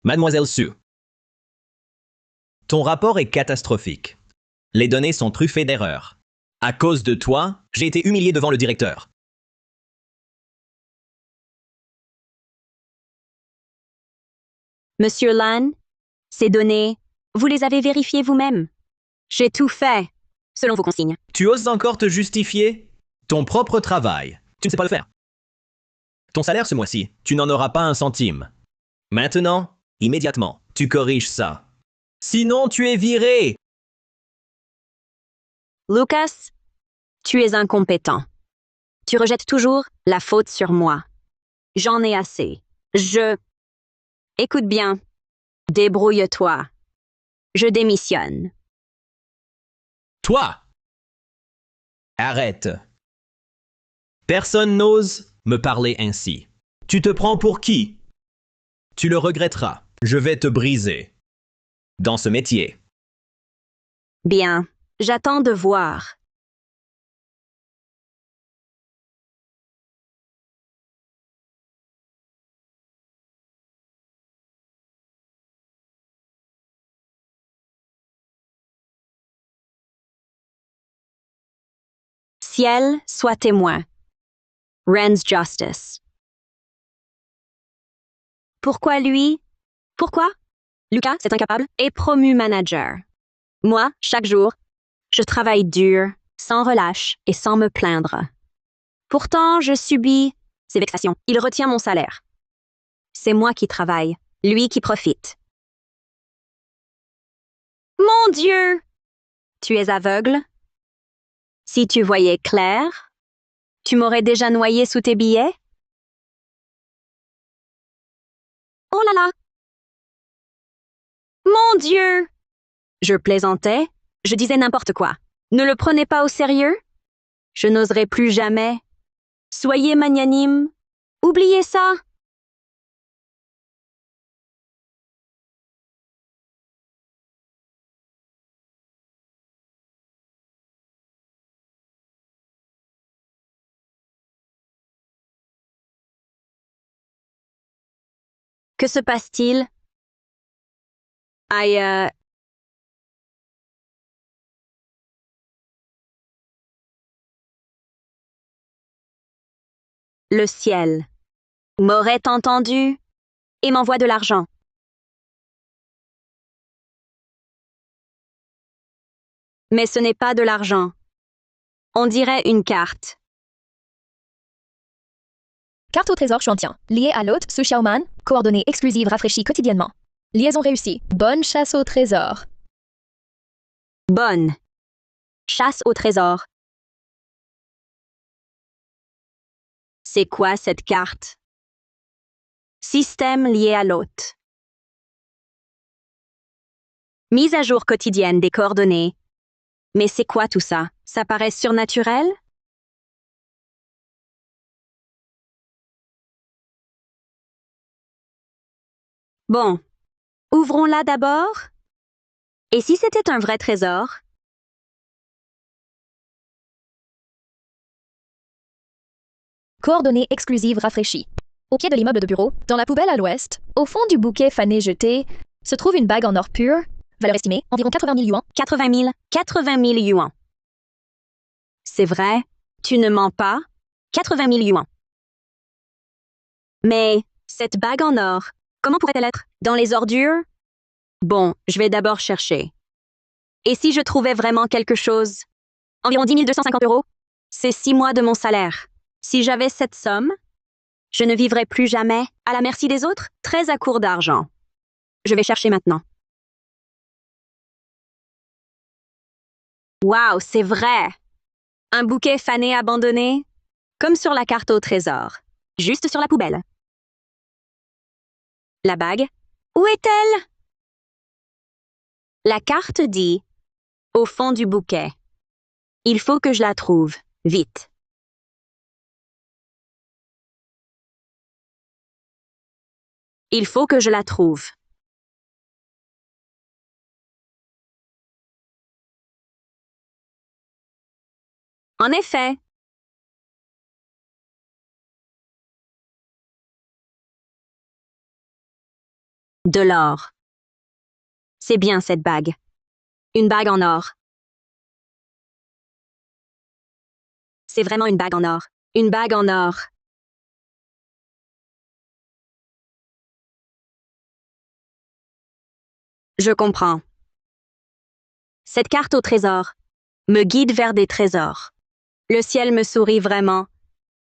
Mademoiselle Sue. Ton rapport est catastrophique. Les données sont truffées d'erreurs. À cause de toi, j'ai été humilié devant le directeur. Monsieur Lan, ces données, vous les avez vérifiées vous-même. J'ai tout fait, selon vos consignes. Tu oses encore te justifier? Ton propre travail. Tu ne sais pas le faire. Ton salaire ce mois-ci, tu n'en auras pas un centime. Maintenant, immédiatement, tu corriges ça. Sinon, tu es viré. Lucas, tu es incompétent. Tu rejettes toujours la faute sur moi. J'en ai assez. Écoute bien. Débrouille-toi. Je démissionne. Toi! Arrête. Personne n'ose me parler ainsi. Tu te prends pour qui? Tu le regretteras. Je vais te briser. Dans ce métier. Bien, j'attends de voir. Ciel, sois témoin. Ren's Justice. Pourquoi lui? Pourquoi? Lucas, c'est incapable, est promu manager. Moi, chaque jour, je travaille dur, sans relâche et sans me plaindre. Pourtant, je subis ces vexations. Il retient mon salaire. C'est moi qui travaille, lui qui profite. Mon Dieu! Tu es aveugle? Si tu voyais clair, tu m'aurais déjà noyé sous tes billets? Oh là là! Mon Dieu! Je plaisantais, je disais n'importe quoi. Ne le prenez pas au sérieux? Je n'oserai plus jamais. Soyez magnanime. Oubliez ça. Que se passe-t-il? Aïe, le ciel m'aurait entendu et m'envoie de l'argent. Mais ce n'est pas de l'argent. On dirait une carte. Carte au trésor Chuantien. Liée à l'hôte Su Xiaoman. Coordonnées exclusives rafraîchies quotidiennement. Liaison réussie. Bonne chasse au trésor. Bonne. Chasse au trésor. C'est quoi cette carte? Système lié à l'hôte. Mise à jour quotidienne des coordonnées. Mais c'est quoi tout ça? Ça paraît surnaturel? Bon, ouvrons-la d'abord. Et si c'était un vrai trésor? Coordonnées exclusives rafraîchies. Au pied de l'immeuble de bureau, dans la poubelle à l'ouest, au fond du bouquet fané jeté, se trouve une bague en or pur, valeur estimée environ 80 000 yuans. 80 000 yuans. C'est vrai, tu ne mens pas? 80 000 yuans. Mais cette bague en or, comment pourrait-elle être? Dans les ordures? Bon, je vais d'abord chercher. Et si je trouvais vraiment quelque chose? Environ 10 250 euros? C'est 6 mois de mon salaire. Si j'avais cette somme, je ne vivrais plus jamais à la merci des autres, très à court d'argent. Je vais chercher maintenant. Waouh, c'est vrai! Un bouquet fané abandonné, comme sur la carte au trésor, juste sur la poubelle. La bague, où est-elle? La carte dit « Au fond du bouquet ». Il faut que je la trouve, vite. Il faut que je la trouve. En effet. De l'or. C'est bien cette bague. Une bague en or. C'est vraiment une bague en or. Une bague en or. Je comprends. Cette carte au trésor me guide vers des trésors. Le ciel me sourit vraiment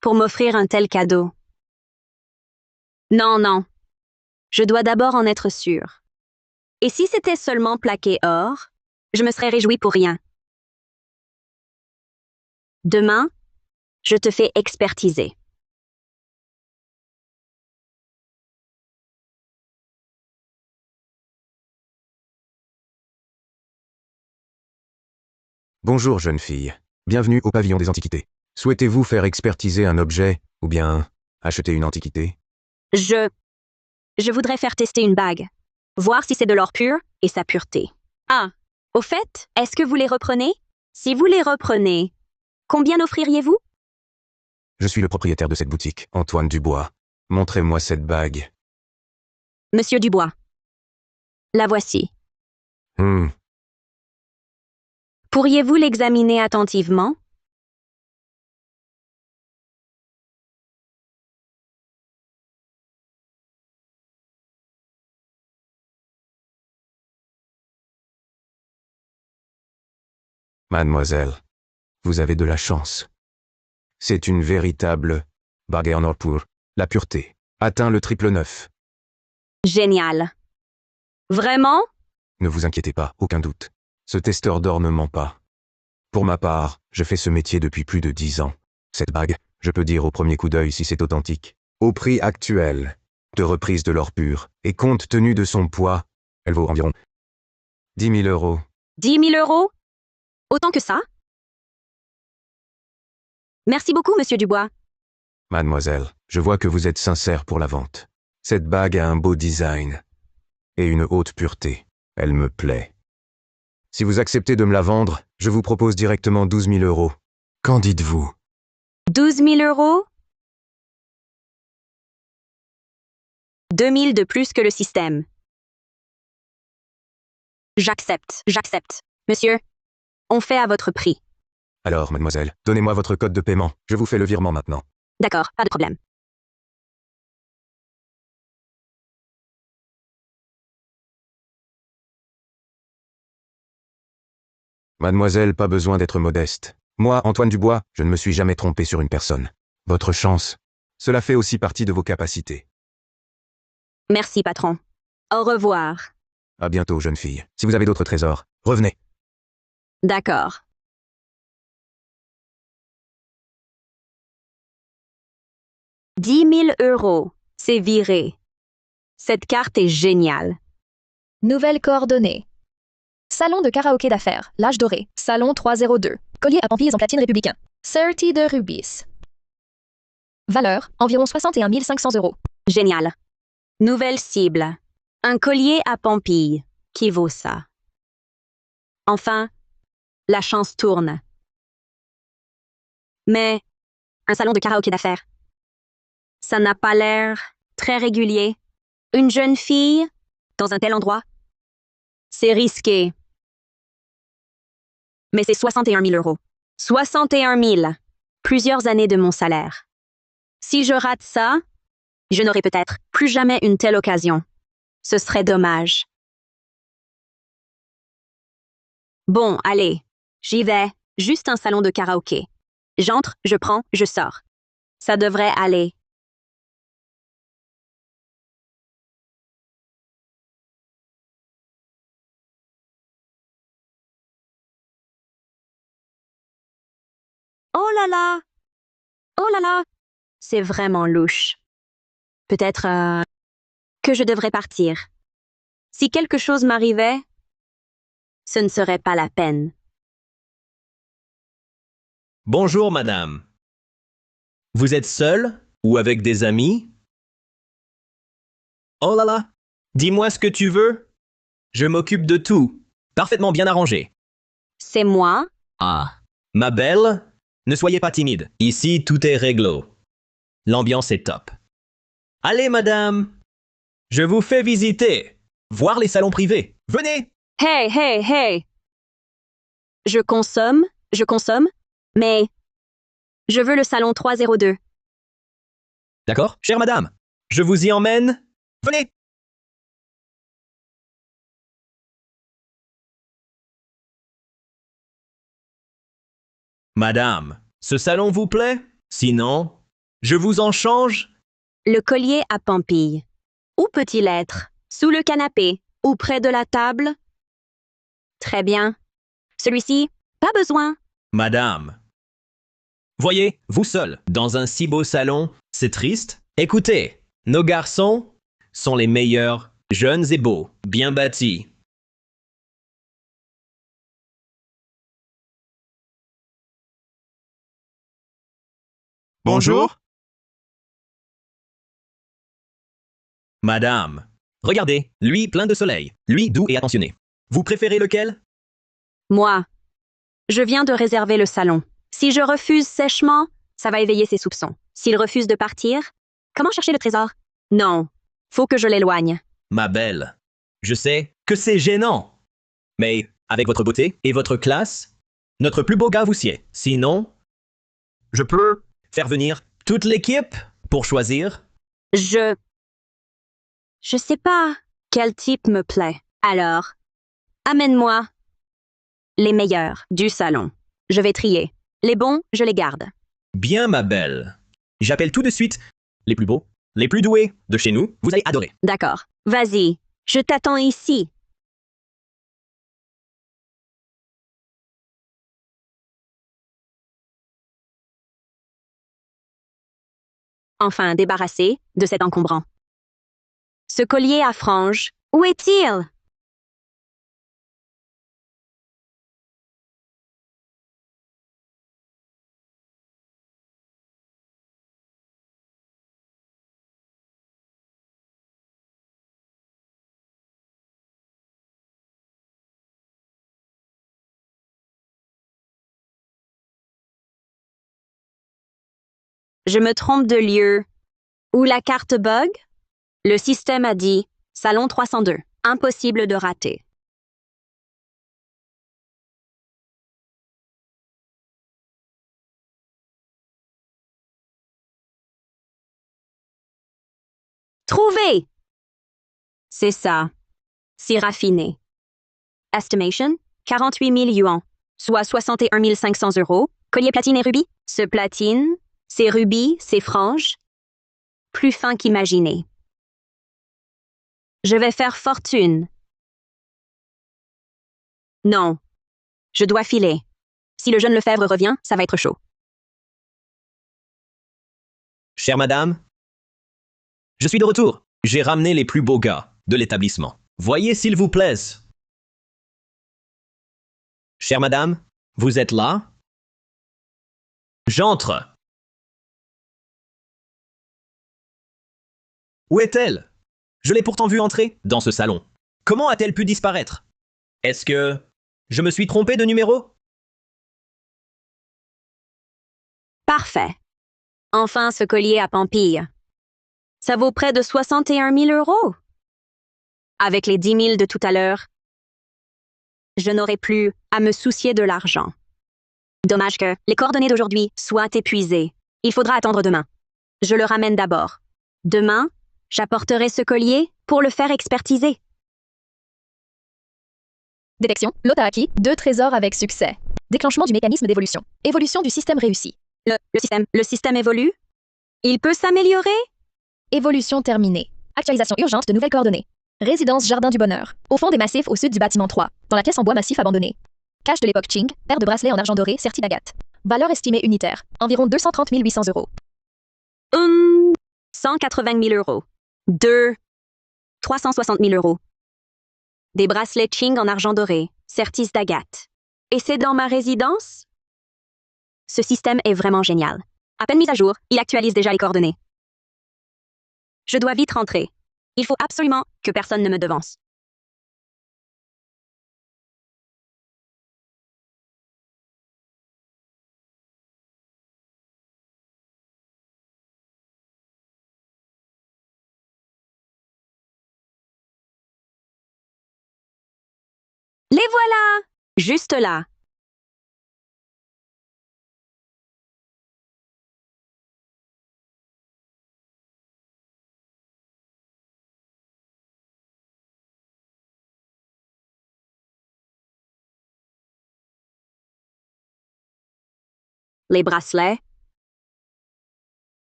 pour m'offrir un tel cadeau. Non, non. Je dois d'abord en être sûre. Et si c'était seulement plaqué or, je me serais réjouie pour rien. Demain, je te fais expertiser. Bonjour jeune fille. Bienvenue au pavillon des antiquités. Souhaitez-vous faire expertiser un objet, ou bien acheter une antiquité? Je voudrais faire tester une bague. Voir si c'est de l'or pur et sa pureté. Ah, au fait, est-ce que vous les reprenez? Si vous les reprenez, combien offririez-vous? Je suis le propriétaire de cette boutique, Antoine Dubois. Montrez-moi cette bague. Monsieur Dubois. La voici. Pourriez-vous l'examiner attentivement? Mademoiselle, vous avez de la chance. C'est une véritable bague en or pur. La pureté atteint le triple 9. Génial. Vraiment? Ne vous inquiétez pas, aucun doute. Ce testeur d'or ne ment pas. Pour ma part, je fais ce métier depuis plus de 10 ans. Cette bague, je peux dire au premier coup d'œil si c'est authentique. Au prix actuel de reprise de l'or pur, et compte tenu de son poids, elle vaut environ 10 000 euros. 10 000 euros? Autant que ça? Merci beaucoup, monsieur Dubois. Mademoiselle, je vois que vous êtes sincère pour la vente. Cette bague a un beau design et une haute pureté. Elle me plaît. Si vous acceptez de me la vendre, je vous propose directement 12 000 euros. Qu'en dites-vous? 12 000 euros? 2 000 de plus que le système. J'accepte. Monsieur, on fait à votre prix. Alors, mademoiselle, donnez-moi votre code de paiement. Je vous fais le virement maintenant. D'accord, pas de problème. Mademoiselle, pas besoin d'être modeste. Moi, Antoine Dubois, je ne me suis jamais trompé sur une personne. Votre chance, cela fait aussi partie de vos capacités. Merci, patron. Au revoir. À bientôt, jeune fille. Si vous avez d'autres trésors, revenez. D'accord. « 10 000 euros. C'est viré. Cette carte est géniale. Nouvelles coordonnées. Salon de karaoké d'affaires, l'âge doré, salon 302. Collier à pampilles en platine républicain. 30 de rubis. Valeur, environ 61 500 euros. Génial. Nouvelle cible. Un collier à pampilles. Qui vaut ça? Enfin, la chance tourne. Mais, un salon de karaoké d'affaires. Ça n'a pas l'air très régulier. Une jeune fille, dans un tel endroit? C'est risqué. Mais c'est 61 000 euros. 61 000. Plusieurs années de mon salaire. Si je rate ça, je n'aurai peut-être plus jamais une telle occasion. Ce serait dommage. Bon, allez, j'y vais. Juste un salon de karaoké. J'entre, je prends, je sors. Ça devrait aller. Oh là là! Oh là là! C'est vraiment louche. Peut-être que je devrais partir. Si quelque chose m'arrivait, ce ne serait pas la peine. Bonjour, madame. Vous êtes seule ou avec des amis? Oh là là! Dis-moi ce que tu veux. Je m'occupe de tout. Parfaitement bien arrangé. C'est moi? Ah. Ma belle, ne soyez pas timide. Ici, tout est réglo. L'ambiance est top. Allez, madame! Je vous fais visiter. Voir les salons privés. Venez. Hey, hey, hey! Je consomme, mais je veux le salon 302. D'accord, chère madame. Je vous y emmène. Venez. Madame, ce salon vous plaît? Sinon, je vous en change? Le collier à pampille. Où peut-il être? Sous le canapé ou près de la table? Très bien. Celui-ci? Pas besoin. Madame. Voyez, vous seul, dans un si beau salon, c'est triste. Écoutez, nos garçons sont les meilleurs, jeunes et beaux, bien bâtis. Bonjour. Madame, regardez, lui plein de soleil, lui doux et attentionné. Vous préférez lequel? Moi. Je viens de réserver le salon. Si je refuse sèchement, ça va éveiller ses soupçons. S'il refuse de partir, comment chercher le trésor? Non. Faut que je l'éloigne. Ma belle, je sais que c'est gênant. Mais avec votre beauté et votre classe, notre plus beau gars vous sied. Sinon, je peux faire venir toute l'équipe pour choisir. Je sais pas quel type me plaît. Alors, amène-moi les meilleurs du salon. Je vais trier. Les bons, je les garde. Bien, ma belle. J'appelle tout de suite les plus beaux, les plus doués de chez nous. Vous allez adorer. D'accord. Vas-y. Je t'attends ici. Enfin débarrassé de cet encombrant. Ce collier à franges, où est-il? Je me trompe de lieu. Ou la carte bug? Le système a dit Salon 302. Impossible de rater. Trouvé! C'est ça. Si raffiné. Estimation? 48 000 yuans, soit 61 500 euros. Collier platine et rubis? Ce platine, ces rubis, ces franges. Plus fin qu'imaginé. Je vais faire fortune. Non. Je dois filer. Si le jeune Lefebvre revient, ça va être chaud. Chère madame, je suis de retour. J'ai ramené les plus beaux gars de l'établissement. Voyez s'il vous plaise. Chère madame, vous êtes là? J'entre. Où est-elle? Je l'ai pourtant vue entrer dans ce salon. Comment a-t-elle pu disparaître? Est-ce que je me suis trompé de numéro? Parfait. Enfin, ce collier à pampille. Ça vaut près de 61 000 euros. Avec les 10 000 de tout à l'heure, je n'aurai plus à me soucier de l'argent. Dommage que les coordonnées d'aujourd'hui soient épuisées. Il faudra attendre demain. Je le ramène d'abord. Demain, j'apporterai ce collier pour le faire expertiser. Détection. Lot a acquis 2 trésors avec succès. Déclenchement du mécanisme d'évolution. Évolution du système réussi. Le système évolue? Il peut s'améliorer? Évolution terminée. Actualisation urgente de nouvelles coordonnées. Résidence Jardin du Bonheur. Au fond des massifs au sud du bâtiment 3. Dans la pièce en bois massif abandonnée. Cache de l'époque Qing. Paire de bracelets en argent doré serti d'agate. Valeur estimée unitaire. Environ 230 800 euros. 180 000 euros. 360 000 euros. Des bracelets Qing en argent doré, sertis d'agate. Et c'est dans ma résidence? Ce système est vraiment génial. À peine mis à jour, il actualise déjà les coordonnées. Je dois vite rentrer. Il faut absolument que personne ne me devance. Les voilà! Juste là. Les bracelets.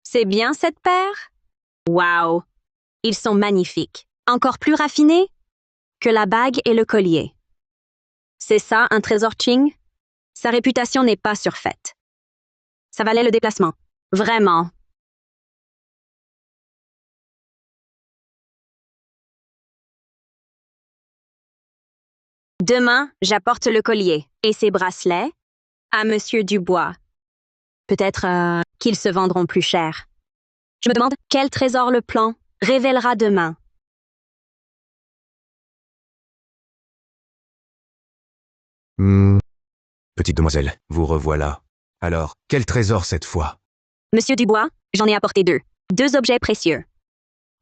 C'est bien cette paire? Waouh! Ils sont magnifiques. Encore plus raffinés que la bague et le collier. C'est ça, un trésor Ching? Sa réputation n'est pas surfaite. Ça valait le déplacement. Vraiment. Demain, j'apporte le collier et ses bracelets à Monsieur Dubois. Peut-être qu'ils se vendront plus cher. Je me demande quel trésor le plan révélera demain. Petite demoiselle, vous revoilà. Alors, quel trésor cette fois? Monsieur Dubois, j'en ai apporté deux. Deux objets précieux.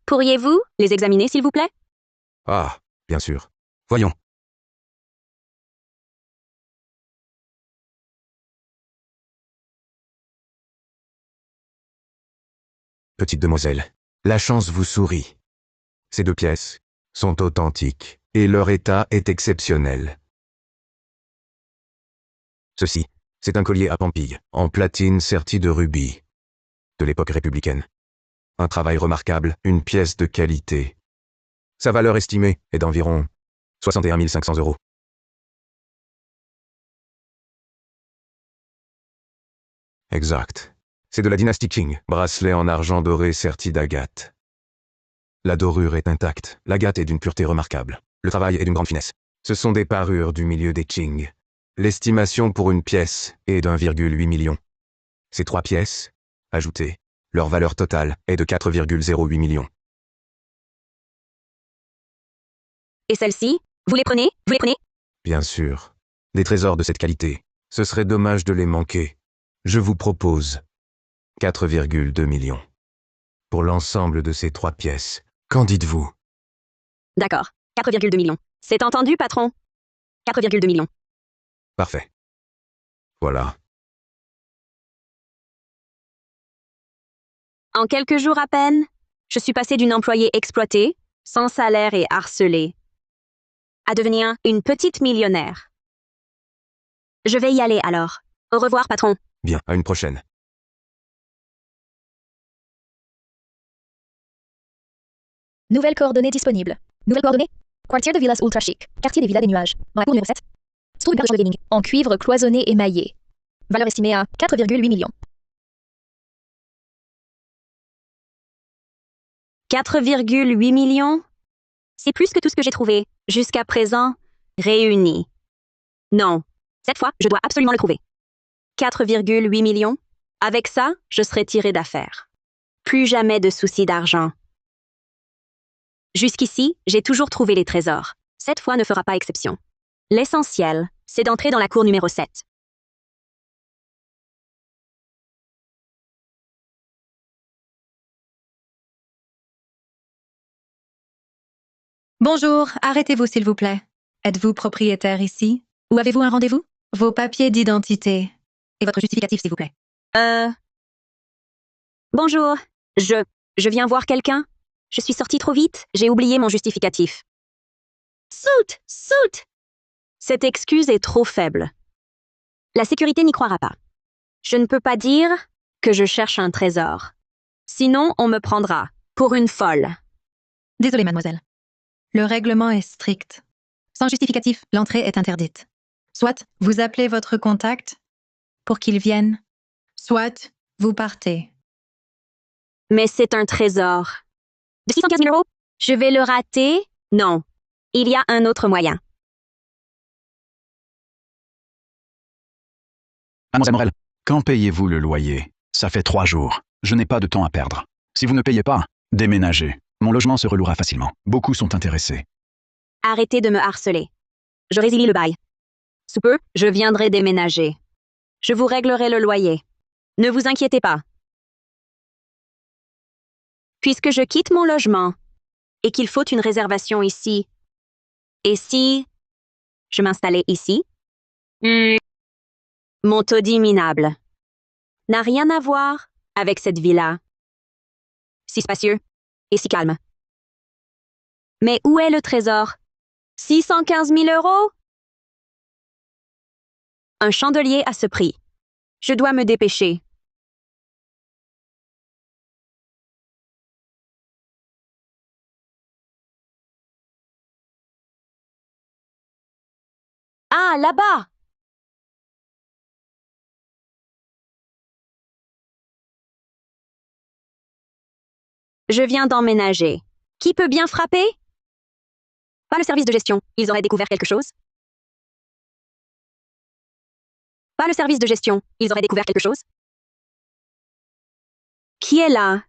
Pourriez-vous les examiner, s'il vous plaît? Ah, bien sûr. Voyons. Petite demoiselle, la chance vous sourit. Ces deux pièces sont authentiques et leur état est exceptionnel. Ceci, c'est un collier à pampille, en platine serti de rubis, de l'époque républicaine. Un travail remarquable, une pièce de qualité. Sa valeur estimée est d'environ 61 500 euros. Exact. C'est de la dynastie Qing, bracelet en argent doré serti d'agate. La dorure est intacte, l'agate est d'une pureté remarquable. Le travail est d'une grande finesse. Ce sont des parures du milieu des Qing. L'estimation pour une pièce est d'1,8 million. Ces trois pièces, ajoutées, leur valeur totale est de 4,08 millions. Et celles-ci? Vous les prenez? Vous les prenez? Bien sûr. Des trésors de cette qualité. Ce serait dommage de les manquer. Je vous propose 4,2 millions. Pour l'ensemble de ces trois pièces. Qu'en dites-vous? D'accord. 4,2 millions. C'est entendu, patron. 4,2 millions. Parfait. Voilà. En quelques jours à peine, je suis passée d'une employée exploitée, sans salaire et harcelée, à devenir une petite millionnaire. Je vais y aller alors. Au revoir, patron. Bien, à une prochaine. Nouvelles coordonnées disponibles. Nouvelles coordonnées. Quartier de Villas Ultra Chic. Quartier des Villas des Nuages. Dans la cour numéro 7. Se trouve une paire de cheveux gaming. En cuivre cloisonné et maillé. Valeur estimée à 4,8 millions. 4,8 millions? C'est plus que tout ce que j'ai trouvé, jusqu'à présent, réuni. Non. Cette fois, je dois absolument le trouver. 4,8 millions? Avec ça, je serai tiré d'affaire. Plus jamais de soucis d'argent. Jusqu'ici, j'ai toujours trouvé les trésors. Cette fois ne fera pas exception. L'essentiel, c'est d'entrer dans la cour numéro 7. Bonjour, arrêtez-vous s'il vous plaît. Êtes-vous propriétaire ici? Ou avez-vous un rendez-vous? Vos papiers d'identité. Et votre justificatif s'il vous plaît. Bonjour. Je viens voir quelqu'un. Je suis sortie trop vite, j'ai oublié mon justificatif. Soot! Soot! Cette excuse est trop faible. La sécurité n'y croira pas. Je ne peux pas dire que je cherche un trésor. Sinon, on me prendra pour une folle. Désolée, mademoiselle. Le règlement est strict. Sans justificatif, l'entrée est interdite. Soit vous appelez votre contact pour qu'il vienne, soit vous partez. Mais c'est un trésor. De 615 000 euros? Je vais le rater? Non. Il y a un autre moyen. Mademoiselle Morel, quand payez-vous le loyer? Ça fait 3 jours. Je n'ai pas de temps à perdre. Si vous ne payez pas, déménagez. Mon logement se relouera facilement. Beaucoup sont intéressés. Arrêtez de me harceler. Je résilie le bail. Sous peu, je viendrai déménager. Je vous réglerai le loyer. Ne vous inquiétez pas. Puisque je quitte mon logement et qu'il faut une réservation ici, et si je m'installais ici. Mon taudis minable n'a rien à voir avec cette villa. Si spacieux et si calme. Mais où est le trésor? 615 000 euros? Un chandelier à ce prix. Je dois me dépêcher. Ah, là-bas! Je viens d'emménager. Qui peut bien frapper? Pas le service de gestion. Ils auraient découvert quelque chose? Pas le service de gestion. Ils auraient découvert quelque chose? Qui est là?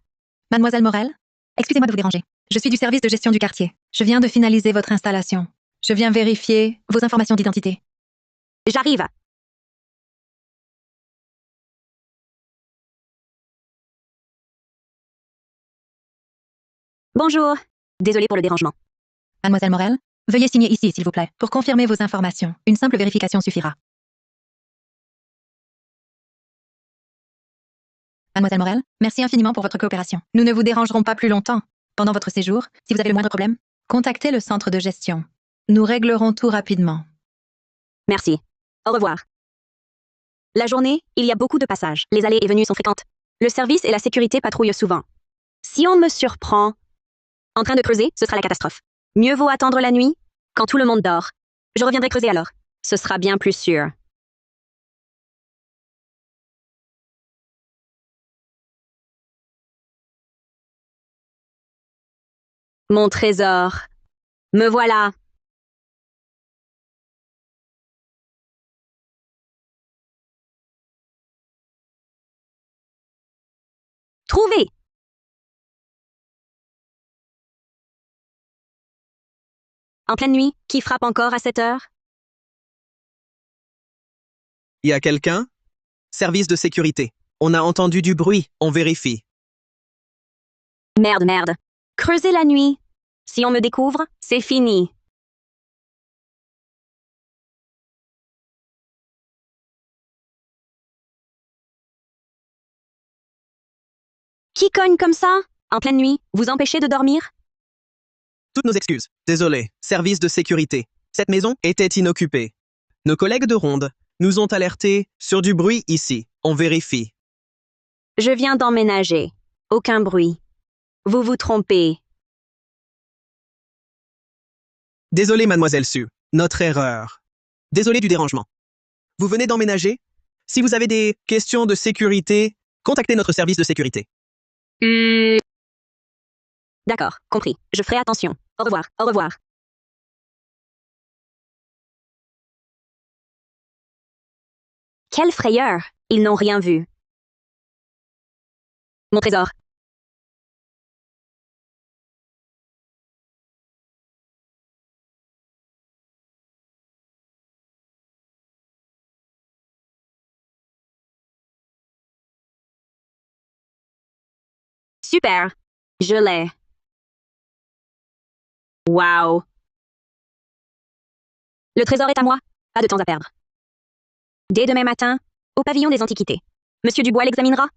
Mademoiselle Morel, excusez-moi de vous déranger. Je suis du service de gestion du quartier. Je viens de finaliser votre installation. Je viens vérifier vos informations d'identité. J'arrive. Bonjour. Désolée pour le dérangement. Mademoiselle Morel, veuillez signer ici, s'il vous plaît, pour confirmer vos informations. Une simple vérification suffira. Mademoiselle Morel, merci infiniment pour votre coopération. Nous ne vous dérangerons pas plus longtemps. Pendant votre séjour, si vous avez le moindre problème, contactez le centre de gestion. Nous réglerons tout rapidement. Merci. Au revoir. La journée, il y a beaucoup de passages. Les allées et venues sont fréquentes. Le service et la sécurité patrouillent souvent. Si on me surprend en train de creuser, ce sera la catastrophe. Mieux vaut attendre la nuit, quand tout le monde dort. Je reviendrai creuser alors. Ce sera bien plus sûr. Mon trésor. Me voilà. Trouvé. En pleine nuit, qui frappe encore à cette heure? Y a quelqu'un? Service de sécurité. On a entendu du bruit, on vérifie. Merde, merde. Creuser la nuit. Si on me découvre, c'est fini. Qui cogne comme ça? En pleine nuit, vous empêchez de dormir? Toutes nos excuses. Désolé, service de sécurité. Cette maison était inoccupée. Nos collègues de ronde nous ont alertés sur du bruit ici. On vérifie. Je viens d'emménager. Aucun bruit. Vous vous trompez. Désolé, mademoiselle Sue. Notre erreur. Désolé du dérangement. Vous venez d'emménager? Si vous avez des questions de sécurité, contactez notre service de sécurité. D'accord, compris. Je ferai attention. Au revoir, au revoir. Quelle frayeur! Ils n'ont rien vu. Mon trésor. Super! Je l'ai. Wow! Le trésor est à moi. Pas de temps à perdre. Dès demain matin, au pavillon des Antiquités. Monsieur Dubois l'examinera.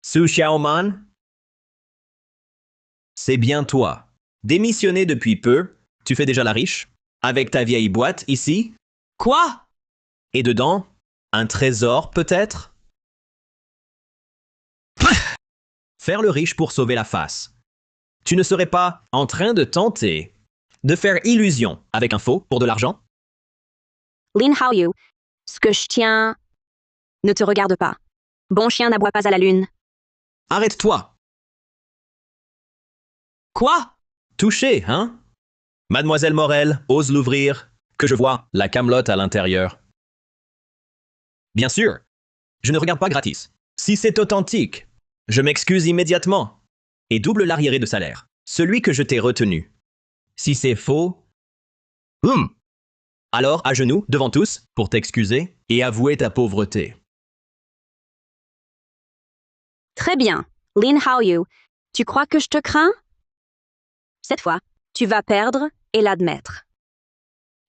Su Xiaoman? C'est bien toi. Démissionné depuis peu, tu fais déjà la riche? Avec ta vieille boîte ici? Quoi? Et dedans, un trésor peut-être? Faire le riche pour sauver la face. Tu ne serais pas en train de tenter de faire illusion avec un faux pour de l'argent? Lin Haoyu, ce que je tiens ne te regarde pas. Bon chien n'aboie pas à la lune. Arrête-toi! Quoi? Touché, hein? Mademoiselle Morel, ose l'ouvrir, que je vois la camelote à l'intérieur. Bien sûr, je ne regarde pas gratis. Si c'est authentique, je m'excuse immédiatement et double l'arriéré de salaire, celui que je t'ai retenu. Si c'est faux, alors à genoux devant tous pour t'excuser et avouer ta pauvreté. Très bien. Lin Haoyu, tu crois que je te crains? Cette fois, Tu vas perdre et l'admettre.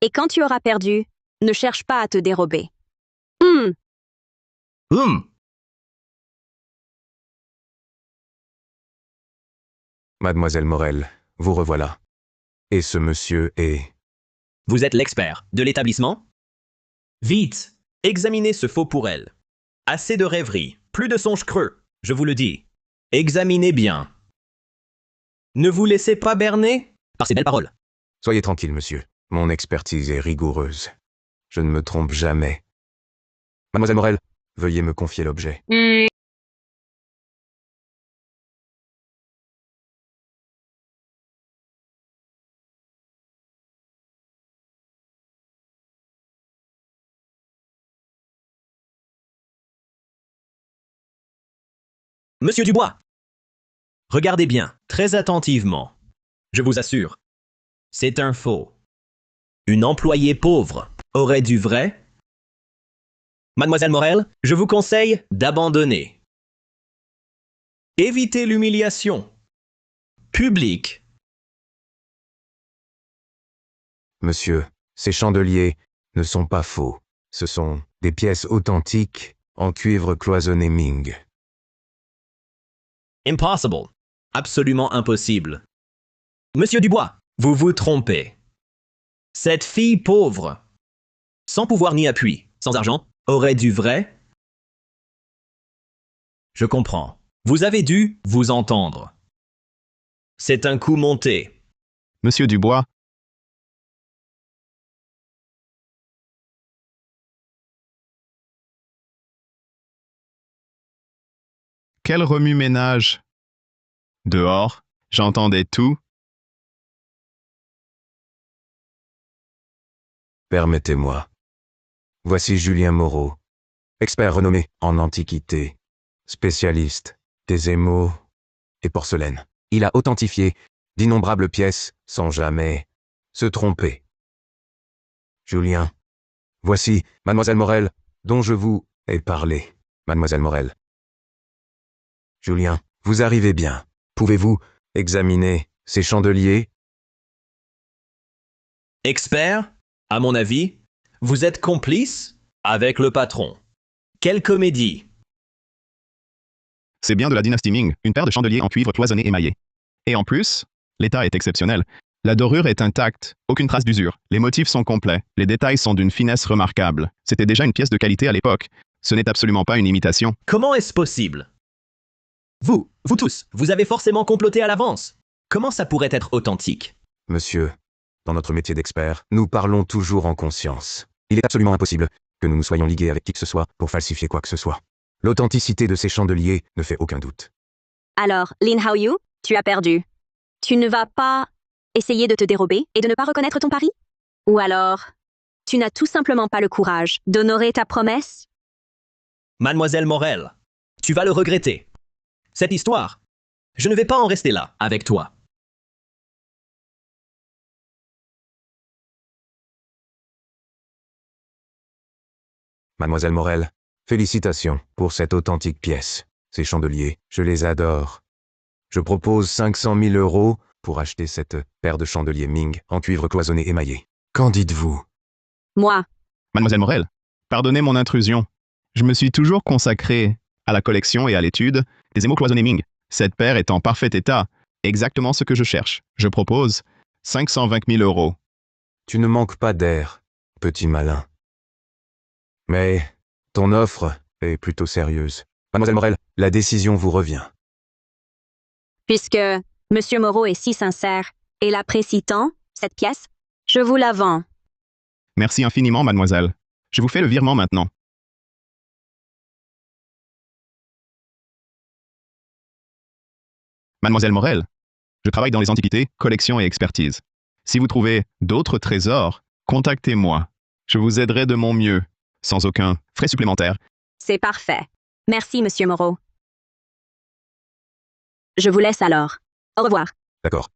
Et quand tu auras perdu, ne cherche pas à te dérober. Mademoiselle Morel, vous revoilà. Et ce monsieur est... Vous êtes l'expert de l'établissement? Vite, examinez ce faux pour elle. Assez de rêveries, plus de songes creux, je vous le dis. Examinez bien. Ne vous laissez pas berner par ces belles paroles. Soyez tranquille, monsieur. Mon expertise est rigoureuse. Je ne me trompe jamais. Mademoiselle Morel, veuillez me confier l'objet. Monsieur Dubois, regardez bien, très attentivement. Je vous assure, c'est un faux. Une employée pauvre aurait du vrai. Mademoiselle Morel, je vous conseille d'abandonner. Évitez l'humiliation publique. Monsieur, ces chandeliers ne sont pas faux. Ce sont des pièces authentiques en cuivre cloisonné Ming. Impossible. Absolument impossible. Monsieur Dubois, vous vous trompez. Cette fille pauvre, sans pouvoir ni appui, sans argent, aurait du vrai? Je comprends. Vous avez dû vous entendre. C'est un coup monté. Monsieur Dubois, quel remue-ménage? Dehors, j'entendais tout. Permettez-moi. Voici Julien Moreau, expert renommé en antiquité, spécialiste des émaux et porcelaines. Il a authentifié d'innombrables pièces sans jamais se tromper. Julien, voici Mademoiselle Morel, dont je vous ai parlé. Mademoiselle Morel. Julien, vous arrivez bien. Pouvez-vous examiner ces chandeliers? Expert, à mon avis, vous êtes complice avec le patron. Quelle comédie! C'est bien de la dynastie Ming, une paire de chandeliers en cuivre cloisonné émaillé. Et en plus, l'état est exceptionnel. La dorure est intacte, aucune trace d'usure. Les motifs sont complets, les détails sont d'une finesse remarquable. C'était déjà une pièce de qualité à l'époque. Ce n'est absolument pas une imitation. Comment est-ce possible? Vous tous, vous avez forcément comploté à l'avance. Comment ça pourrait être authentique? Monsieur, dans notre métier d'expert, nous parlons toujours en conscience. Il est absolument impossible que nous nous soyons ligués avec qui que ce soit pour falsifier quoi que ce soit. L'authenticité de ces chandeliers ne fait aucun doute. Alors, Lin Haoyu, tu as perdu. Tu ne vas pas essayer de te dérober et de ne pas reconnaître ton pari? Ou alors, tu n'as tout simplement pas le courage d'honorer ta promesse? Mademoiselle Morel, tu vas le regretter. Cette histoire, je ne vais pas en rester là avec toi. Mademoiselle Morel, félicitations pour cette authentique pièce. Ces chandeliers, je les adore. Je propose 500 000 € pour acheter cette paire de chandeliers Ming en cuivre cloisonné émaillé. Qu'en dites-vous? Moi, Mademoiselle Morel, pardonnez mon intrusion. Je me suis toujours consacré à la collection et à l'étude des émaux cloisonnés Ming. Cette paire est en parfait état, exactement ce que je cherche. Je propose 520 000 €. Tu ne manques pas d'air, petit malin. Mais ton offre est plutôt sérieuse. Mademoiselle Morel, la décision vous revient. puisque Monsieur Moreau est si sincère et l'apprécie tant, cette pièce, je vous la vends. Merci infiniment, mademoiselle. Je vous fais le virement maintenant. Mademoiselle Morel, je travaille dans les antiquités, collection et expertise. Si vous trouvez d'autres trésors, contactez-moi. Je vous aiderai de mon mieux, sans aucun frais supplémentaires. C'est parfait. Merci, Monsieur Moreau. Je vous laisse alors. Au revoir. D'accord.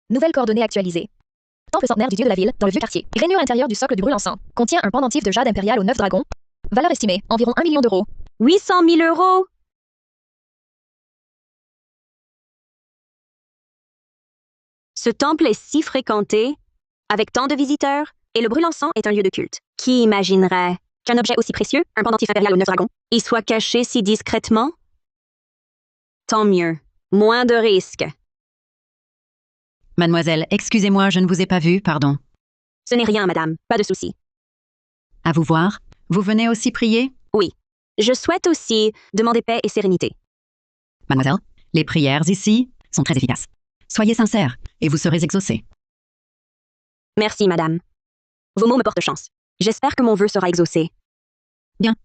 Nouvelles coordonnées actualisées. Temple centenaire du dieu de la ville, dans le vieux quartier. Rainure intérieure du socle du brûle-encens. Contient un pendentif de jade impérial aux 9 dragons. Valeur estimée, environ 1 million d'euros. 800 000 €. Ce temple est si fréquenté, avec tant de visiteurs, et le brûle-encens est un lieu de culte. Qui imaginerait qu'un objet aussi précieux, un pendentif impérial aux 9 dragons, y soit caché si discrètement? Tant mieux. Moins de risques. Mademoiselle, excusez-moi, je ne vous ai pas vue, pardon. Ce n'est rien, madame. Pas de souci. À vous voir. Vous venez aussi prier? Oui. Je souhaite aussi demander paix et sérénité. Mademoiselle, les prières ici sont très efficaces. Soyez sincère, et vous serez exaucée. Merci, madame. Vos mots me portent chance. J'espère que mon vœu sera exaucé. Bien.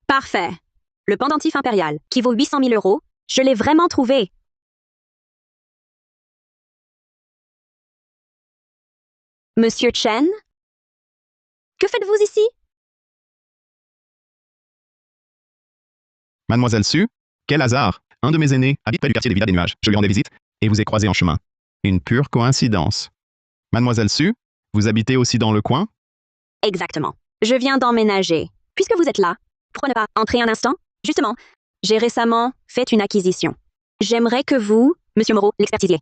Parfait. Le pendentif impérial, qui vaut 800 000 euros, je l'ai vraiment trouvé. Monsieur Chen? Que faites-vous ici? Mademoiselle Su, quel hasard! Un de mes aînés habite près du quartier des Villas des Nuages. Je lui rendais visite et vous ai croisé en chemin. Une pure coïncidence. Mademoiselle Su, vous habitez aussi dans le coin? Exactement. Je viens d'emménager. Puisque vous êtes là, pourquoi ne pas entrer un instant? Justement, j'ai récemment fait une acquisition. J'aimerais que vous, Monsieur Moreau, l'expertisiez.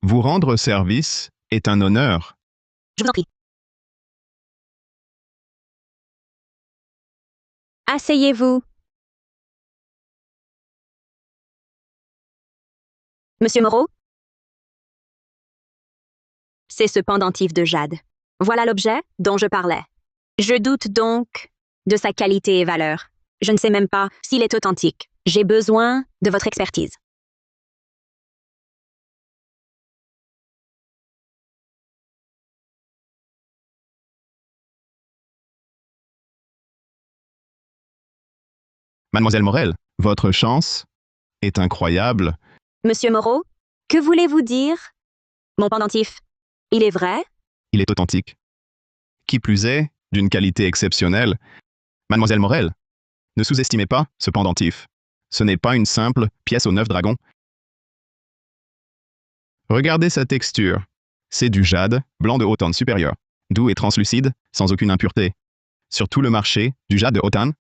Vous rendre service est un honneur. Je vous en prie. Asseyez-vous. Monsieur Moreau? C'est ce pendentif de jade. Voilà l'objet dont je parlais. Je doute donc de sa qualité et valeur. Je ne sais même pas s'il est authentique. J'ai besoin de votre expertise. Mademoiselle Morel, votre chance est incroyable. Monsieur Moreau, que voulez-vous dire? Mon pendentif, il est vrai? Il est authentique. Qui plus est, d'une qualité exceptionnelle. Mademoiselle Morel, ne sous-estimez pas ce pendentif. Ce n'est pas une simple pièce aux 9 dragons. Regardez sa texture. C'est du jade, blanc de Hotan supérieur, doux et translucide, sans aucune impureté. Sur tout le marché, du jade de Hotan,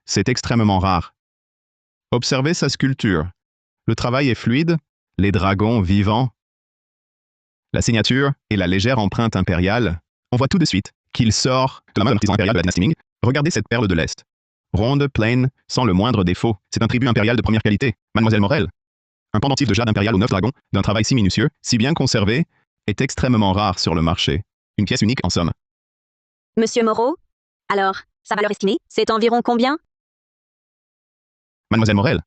c'est extrêmement rare. Observez sa sculpture. Le travail est fluide, les dragons vivants. La signature et la légère empreinte impériale. On voit tout de suite qu'il sort de la main d'un artisan impérial de la dynastie Ming. Regardez cette perle de l'Est. Ronde, pleine, sans le moindre défaut. C'est un tribut impérial de première qualité. Mademoiselle Morel, un pendentif de jade impérial aux 9 dragons, d'un travail si minutieux, si bien conservé, est extrêmement rare sur le marché. Une pièce unique en somme. Monsieur Moreau? Alors, sa valeur estimée, c'est environ combien? Mademoiselle Morel,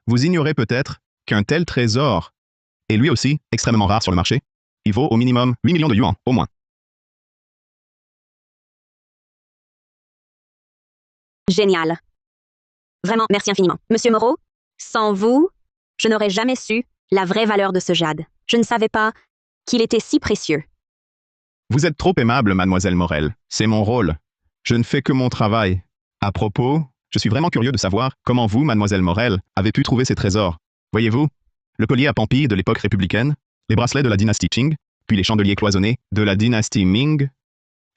vous ignorez peut-être qu'un tel trésor est lui aussi extrêmement rare sur le marché. Il vaut au minimum 8 millions de yuans, au moins. Génial. Vraiment, merci infiniment. Monsieur Moreau, sans vous, je n'aurais jamais su la vraie valeur de ce jade. Je ne savais pas qu'il était si précieux. Vous êtes trop aimable, mademoiselle Morel. C'est mon rôle. Je ne fais que mon travail. À propos, je suis vraiment curieux de savoir comment vous, mademoiselle Morel, avez pu trouver ces trésors. Voyez-vous, le collier à pampilles de l'époque républicaine, les bracelets de la dynastie Qing, puis les chandeliers cloisonnés de la dynastie Ming,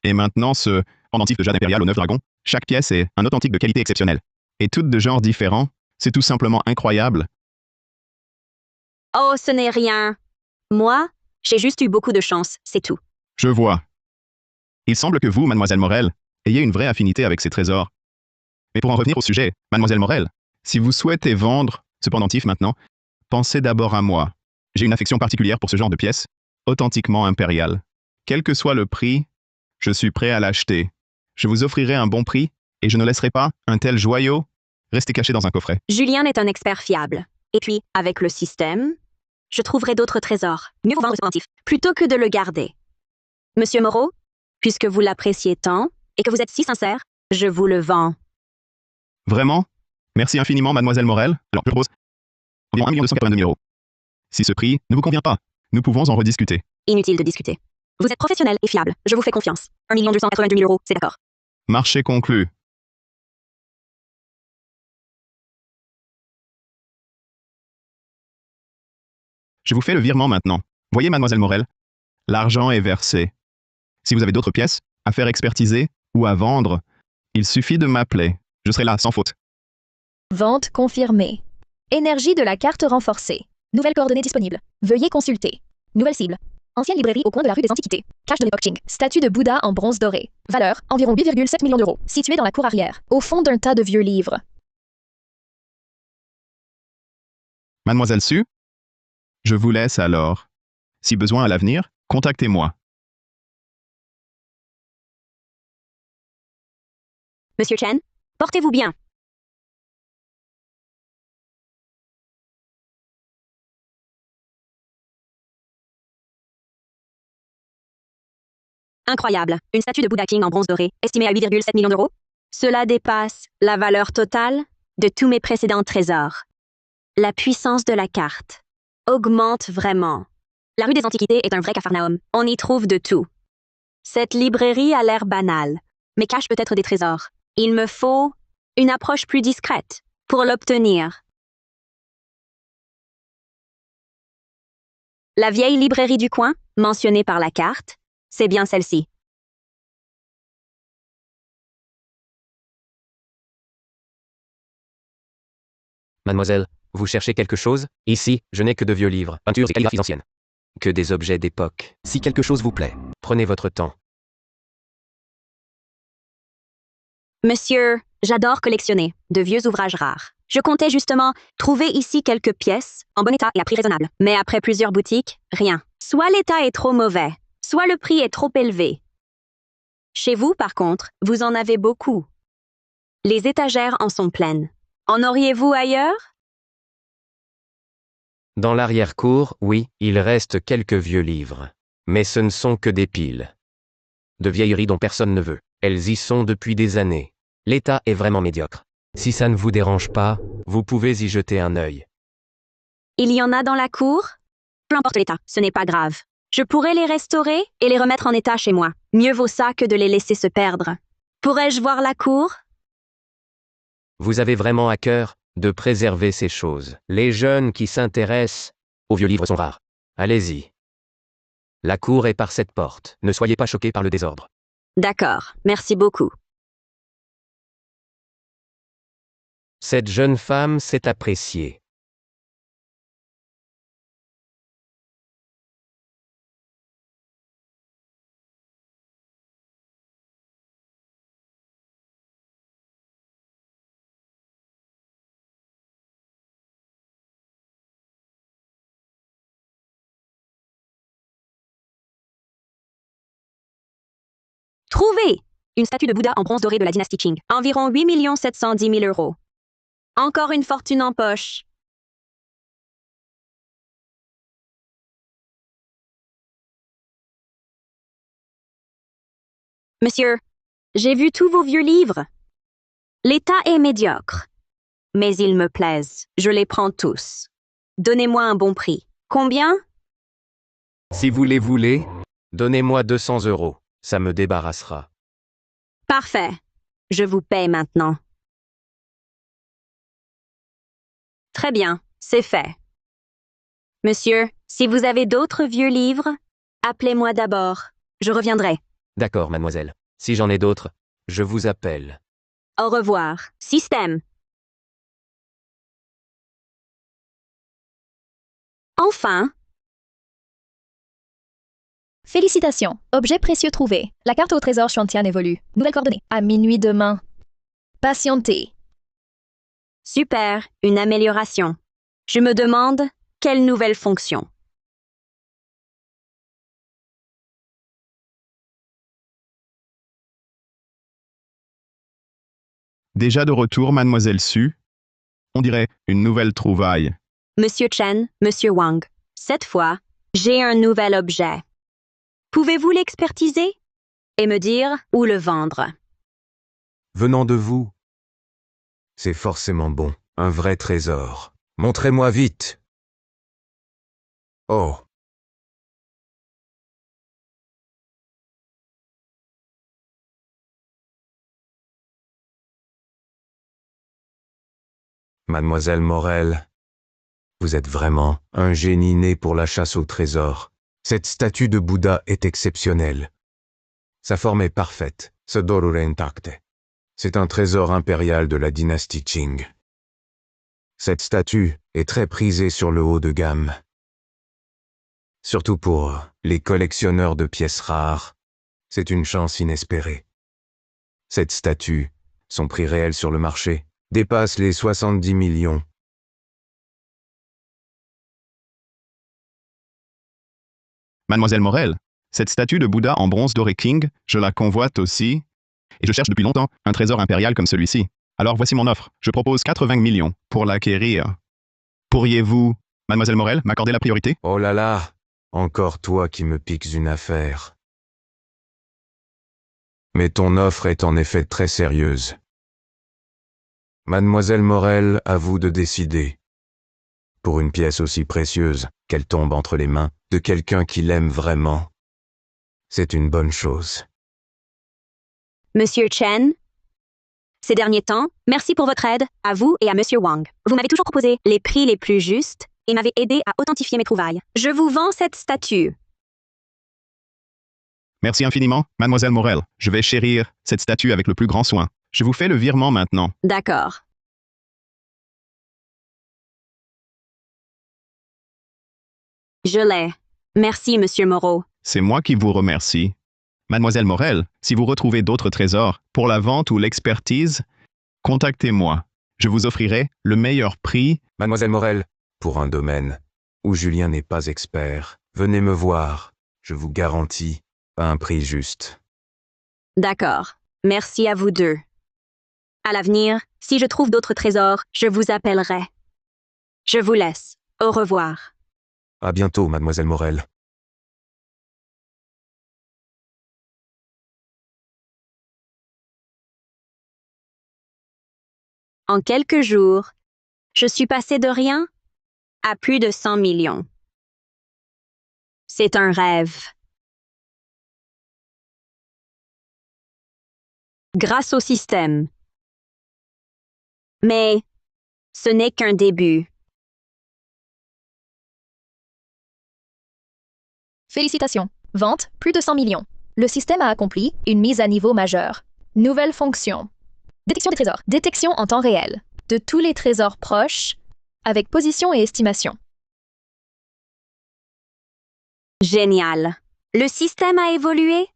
et maintenant ce pendentif de jade impérial aux 9 dragons. Chaque pièce est un authentique de qualité exceptionnelle. Et toutes de genres différents. C'est tout simplement incroyable. Oh, ce n'est rien. Moi, j'ai juste eu beaucoup de chance, c'est tout. Je vois. Il semble que vous, mademoiselle Morel, ayez une vraie affinité avec ces trésors. Mais pour en revenir au sujet, mademoiselle Morel, si vous souhaitez vendre ce pendentif maintenant, pensez d'abord à moi. J'ai une affection particulière pour ce genre de pièces, authentiquement impériales. Quel que soit le prix, je suis prêt à l'acheter. Je vous offrirai un bon prix et je ne laisserai pas un tel joyau rester caché dans un coffret. Julien est un expert fiable. Et puis, avec le système, je trouverai d'autres trésors. Mieux vaut vendre ce pendentif plutôt que de le garder. Monsieur Moreau, puisque vous l'appréciez tant et que vous êtes si sincère, je vous le vends. Vraiment? Merci infiniment, mademoiselle Morel. Alors, je propose environ 1 282 000 euros. Si ce prix ne vous convient pas, nous pouvons en rediscuter. Inutile de discuter. Vous êtes professionnel et fiable. Je vous fais confiance. 1 282 000 euros, c'est d'accord. Marché conclu. Je vous fais le virement maintenant. Voyez, mademoiselle Morel, l'argent est versé. Si vous avez d'autres pièces à faire expertiser ou à vendre, il suffit de m'appeler. Je serai là, sans faute. Vente confirmée. Énergie de la carte renforcée. Nouvelles coordonnées disponibles. Veuillez consulter. Nouvelle cible. Ancienne librairie au coin de la rue des Antiquités. Cache de l'époque Qing. Statue de Bouddha en bronze doré. Valeur, environ 8,7 millions d'euros. Située dans la cour arrière, au fond d'un tas de vieux livres. Mademoiselle Su, je vous laisse alors. Si besoin à l'avenir, contactez-moi. Monsieur Chen, portez-vous bien. Incroyable. Une statue de Bouddha King en bronze doré, estimée à 8,7 millions d'euros. Cela dépasse la valeur totale de tous mes précédents trésors. La puissance de la carte augmente vraiment. La rue des Antiquités est un vrai capharnaüm. On y trouve de tout. Cette librairie a l'air banale, mais cache peut-être des trésors. Il me faut une approche plus discrète pour l'obtenir. La vieille librairie du coin, mentionnée par la carte, c'est bien celle-ci. Mademoiselle, vous cherchez quelque chose? Ici, je n'ai que de vieux livres, peintures et calligraphies anciennes. Que des objets d'époque. Si quelque chose vous plaît, prenez votre temps. Monsieur, j'adore collectionner de vieux ouvrages rares. Je comptais justement trouver ici quelques pièces en bon état et à prix raisonnable. Mais après plusieurs boutiques, rien. Soit l'état est trop mauvais, soit le prix est trop élevé. Chez vous, par contre, vous en avez beaucoup. Les étagères en sont pleines. En auriez-vous ailleurs? Dans l'arrière-cour, oui, il reste quelques vieux livres. Mais ce ne sont que des piles. De vieilleries dont personne ne veut. Elles y sont depuis des années. L'état est vraiment médiocre. Si ça ne vous dérange pas, vous pouvez y jeter un œil. Il y en a dans la cour? Peu importe l'état, ce n'est pas grave. Je pourrais les restaurer et les remettre en état chez moi. Mieux vaut ça que de les laisser se perdre. Pourrais-je voir la cour? Vous avez vraiment à cœur de préserver ces choses. Les jeunes qui s'intéressent aux vieux livres sont rares. Allez-y. La cour est par cette porte. Ne soyez pas choqués par le désordre. D'accord, merci beaucoup. Cette jeune femme s'est appréciée. Trouvé! Une statue de Bouddha en bronze doré de la dynastie Qing. Environ 8 710 000 euros. Encore une fortune en poche. Monsieur, j'ai vu tous vos vieux livres. L'état est médiocre. Mais ils me plaisent. Je les prends tous. Donnez-moi un bon prix. Combien? Si vous les voulez, donnez-moi 200 €. Ça me débarrassera. Parfait. Je vous paie maintenant. Très bien, c'est fait. Monsieur, si vous avez d'autres vieux livres, appelez-moi d'abord. Je reviendrai. D'accord, mademoiselle. Si j'en ai d'autres, je vous appelle. Au revoir. Système. Enfin, Félicitations. Objet précieux trouvé. La carte au trésor Xuantian évolue. Nouvelles coordonnées. À minuit demain. Patientez. super, une amélioration. Je me demande quelle nouvelle fonction. Déjà de retour, mademoiselle Su. On dirait une nouvelle trouvaille. Monsieur Chen, Monsieur Wang, cette fois, j'ai un nouvel objet. Pouvez-vous l'expertiser et me dire où le vendre? Venant de vous. C'est forcément bon, un vrai trésor. Montrez-moi vite. Oh. Mademoiselle Morel, vous êtes vraiment un génie né pour la chasse au trésor. Cette statue de Bouddha est exceptionnelle. Sa forme est parfaite, ce dorure intacte. C'est un trésor impérial de la dynastie Qing. Cette statue est très prisée sur le haut de gamme. Surtout pour les collectionneurs de pièces rares. C'est une chance inespérée. Cette statue, son prix réel sur le marché, dépasse les 70 millions. Mademoiselle Morel, cette statue de Bouddha en bronze doré King, je la convoite aussi. Et je cherche depuis longtemps un trésor impérial comme celui-ci. Alors voici mon offre. Je propose 80 millions pour l'acquérir. Pourriez-vous, Mademoiselle Morel, m'accorder la priorité? Oh là là, encore toi qui me piques une affaire. Mais ton offre est en effet très sérieuse. Mademoiselle Morel, à vous de décider. Pour une pièce aussi précieuse, qu'elle tombe entre les mains de quelqu'un qui l'aime vraiment, c'est une bonne chose. Monsieur Chen, ces derniers temps, merci pour votre aide, à vous et à Monsieur Wang. Vous m'avez toujours proposé les prix les plus justes et m'avez aidé à authentifier mes trouvailles. Je vous vends cette statue. Merci infiniment, Mademoiselle Morel. Je vais chérir cette statue avec le plus grand soin. Je vous fais le virement maintenant. D'accord. Je l'ai. Merci, Monsieur Moreau. C'est moi qui vous remercie. Mademoiselle Morel, si vous retrouvez d'autres trésors pour la vente ou l'expertise, contactez-moi. Je vous offrirai le meilleur prix. Mademoiselle Morel, pour un domaine où Julien n'est pas expert, venez me voir. Je vous garantis un prix juste. D'accord. Merci à vous deux. À l'avenir, si je trouve d'autres trésors, je vous appellerai. Je vous laisse. Au revoir. À bientôt, Mademoiselle Morel. En quelques jours, je suis passé de rien à plus de 100 millions. C'est un rêve. Grâce au système. Mais ce n'est qu'un début. Félicitations. Vente, plus de 100 millions. Le système a accompli une mise à niveau majeure. Nouvelle fonction. Détection des trésors. Détection en temps réel. De tous les trésors proches, avec position et estimation. Génial. Le système a évolué.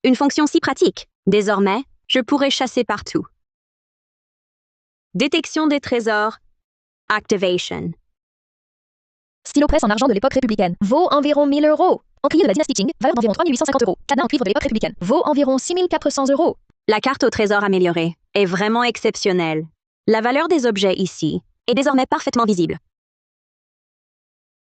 Une fonction si pratique. Désormais, je pourrai chasser partout. Détection des trésors. Activation. Stylo presse en argent de l'époque républicaine. Vaut environ 1000 €. Encrier de la dynastie Qing, valeur d'environ 3850 €. Cadenas en cuivre de l'époque républicaine. Vaut environ 6400 €. La carte au trésor améliorée est vraiment exceptionnelle. La valeur des objets ici est désormais parfaitement visible.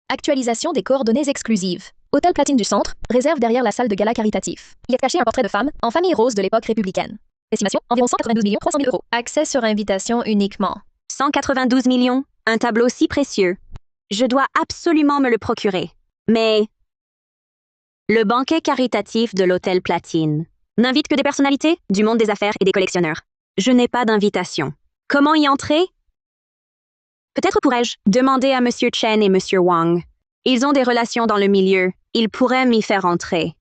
Actualisation des coordonnées exclusives. Hôtel Platine du Centre, réserve derrière la salle de gala caritatif. Il est caché un portrait de femme, en famille rose de l'époque républicaine. Estimation, environ 192 300 000 €. Accès sur invitation uniquement. 192 millions, un tableau si précieux. Je dois absolument me le procurer. Mais le banquet caritatif de l'Hôtel Platine n'invite que des personnalités du monde des affaires et des collectionneurs. Je n'ai pas d'invitation. Comment y entrer? Peut-être pourrais-je demander à Monsieur Chen et Monsieur Wang. Ils ont des relations dans le milieu. Ils pourraient m'y faire entrer.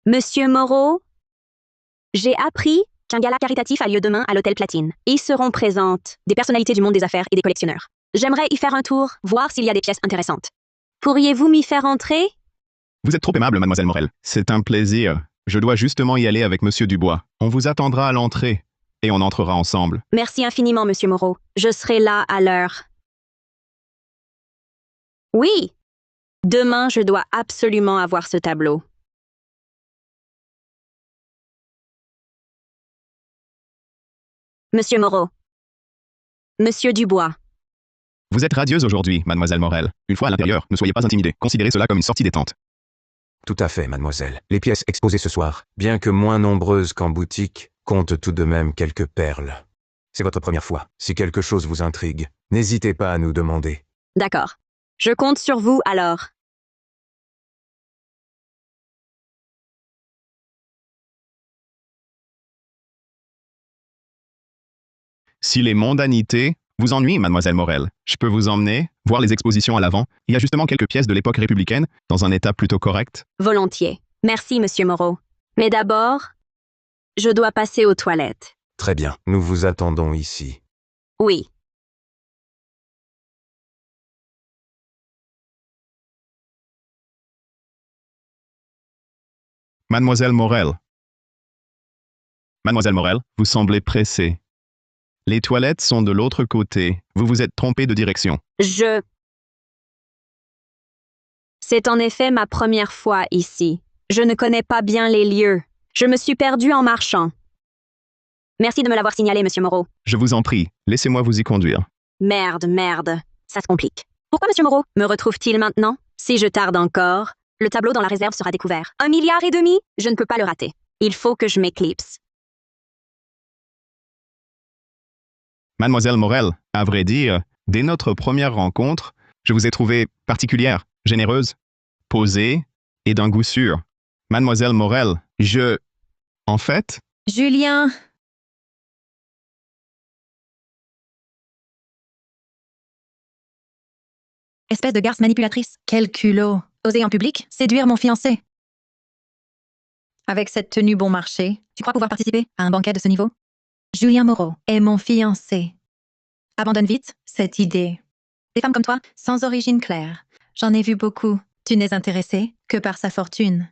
Monsieur Moreau, j'ai appris qu'un gala caritatif a lieu demain à l'Hôtel Platine. Y seront présentes des personnalités du monde des affaires et des collectionneurs. J'aimerais y faire un tour, voir s'il y a des pièces intéressantes. Pourriez-vous m'y faire entrer? Vous êtes trop aimable, Mademoiselle Morel. C'est un plaisir. Je dois justement y aller avec Monsieur Dubois. On vous attendra à l'entrée et on entrera ensemble. Merci infiniment, Monsieur Moreau. Je serai là à l'heure. Oui. Demain, je dois absolument avoir ce tableau. Monsieur Moreau. Monsieur Dubois. Vous êtes radieuse aujourd'hui, Mademoiselle Morel. Une fois à l'intérieur, ne soyez pas intimidée. Considérez cela comme une sortie détente. Tout à fait, mademoiselle. Les pièces exposées ce soir, bien que moins nombreuses qu'en boutique, comptent tout de même quelques perles. C'est votre première fois. Si quelque chose vous intrigue, n'hésitez pas à nous demander. D'accord. Je compte sur vous alors. Si les mondanités vous ennuie, mademoiselle Morel. Je peux vous emmener, voir les expositions à l'avant. Il y a justement quelques pièces de l'époque républicaine, dans un état plutôt correct. Volontiers. Merci, monsieur Moreau. Mais d'abord, je dois passer aux toilettes. Très bien, nous vous attendons ici. Oui. Mademoiselle Morel. Mademoiselle Morel, vous semblez pressée. Les toilettes sont de l'autre côté. Vous vous êtes trompée de direction. C'est en effet ma première fois ici. Je ne connais pas bien les lieux. Je me suis perdue en marchant. Merci de me l'avoir signalé, monsieur Moreau. Je vous en prie, laissez-moi vous y conduire. Merde. Ça se complique. Pourquoi monsieur Moreau me retrouve-t-il maintenant? Si je tarde encore, le tableau dans la réserve sera découvert. 1,5 milliard? Je ne peux pas le rater. Il faut que je m'éclipse. Mademoiselle Morel, à vrai dire, dès notre première rencontre, je vous ai trouvée particulière, généreuse, posée et d'un goût sûr. Mademoiselle Morel, En fait, Julien! Espèce de garce manipulatrice. Quel culot! Oser en public, séduire mon fiancé. Avec cette tenue bon marché, tu crois pouvoir participer à un banquet de ce niveau? Julien Moreau est mon fiancé. Abandonne vite cette idée. Des femmes comme toi, sans origine claire. J'en ai vu beaucoup. Tu n'es intéressé que par sa fortune.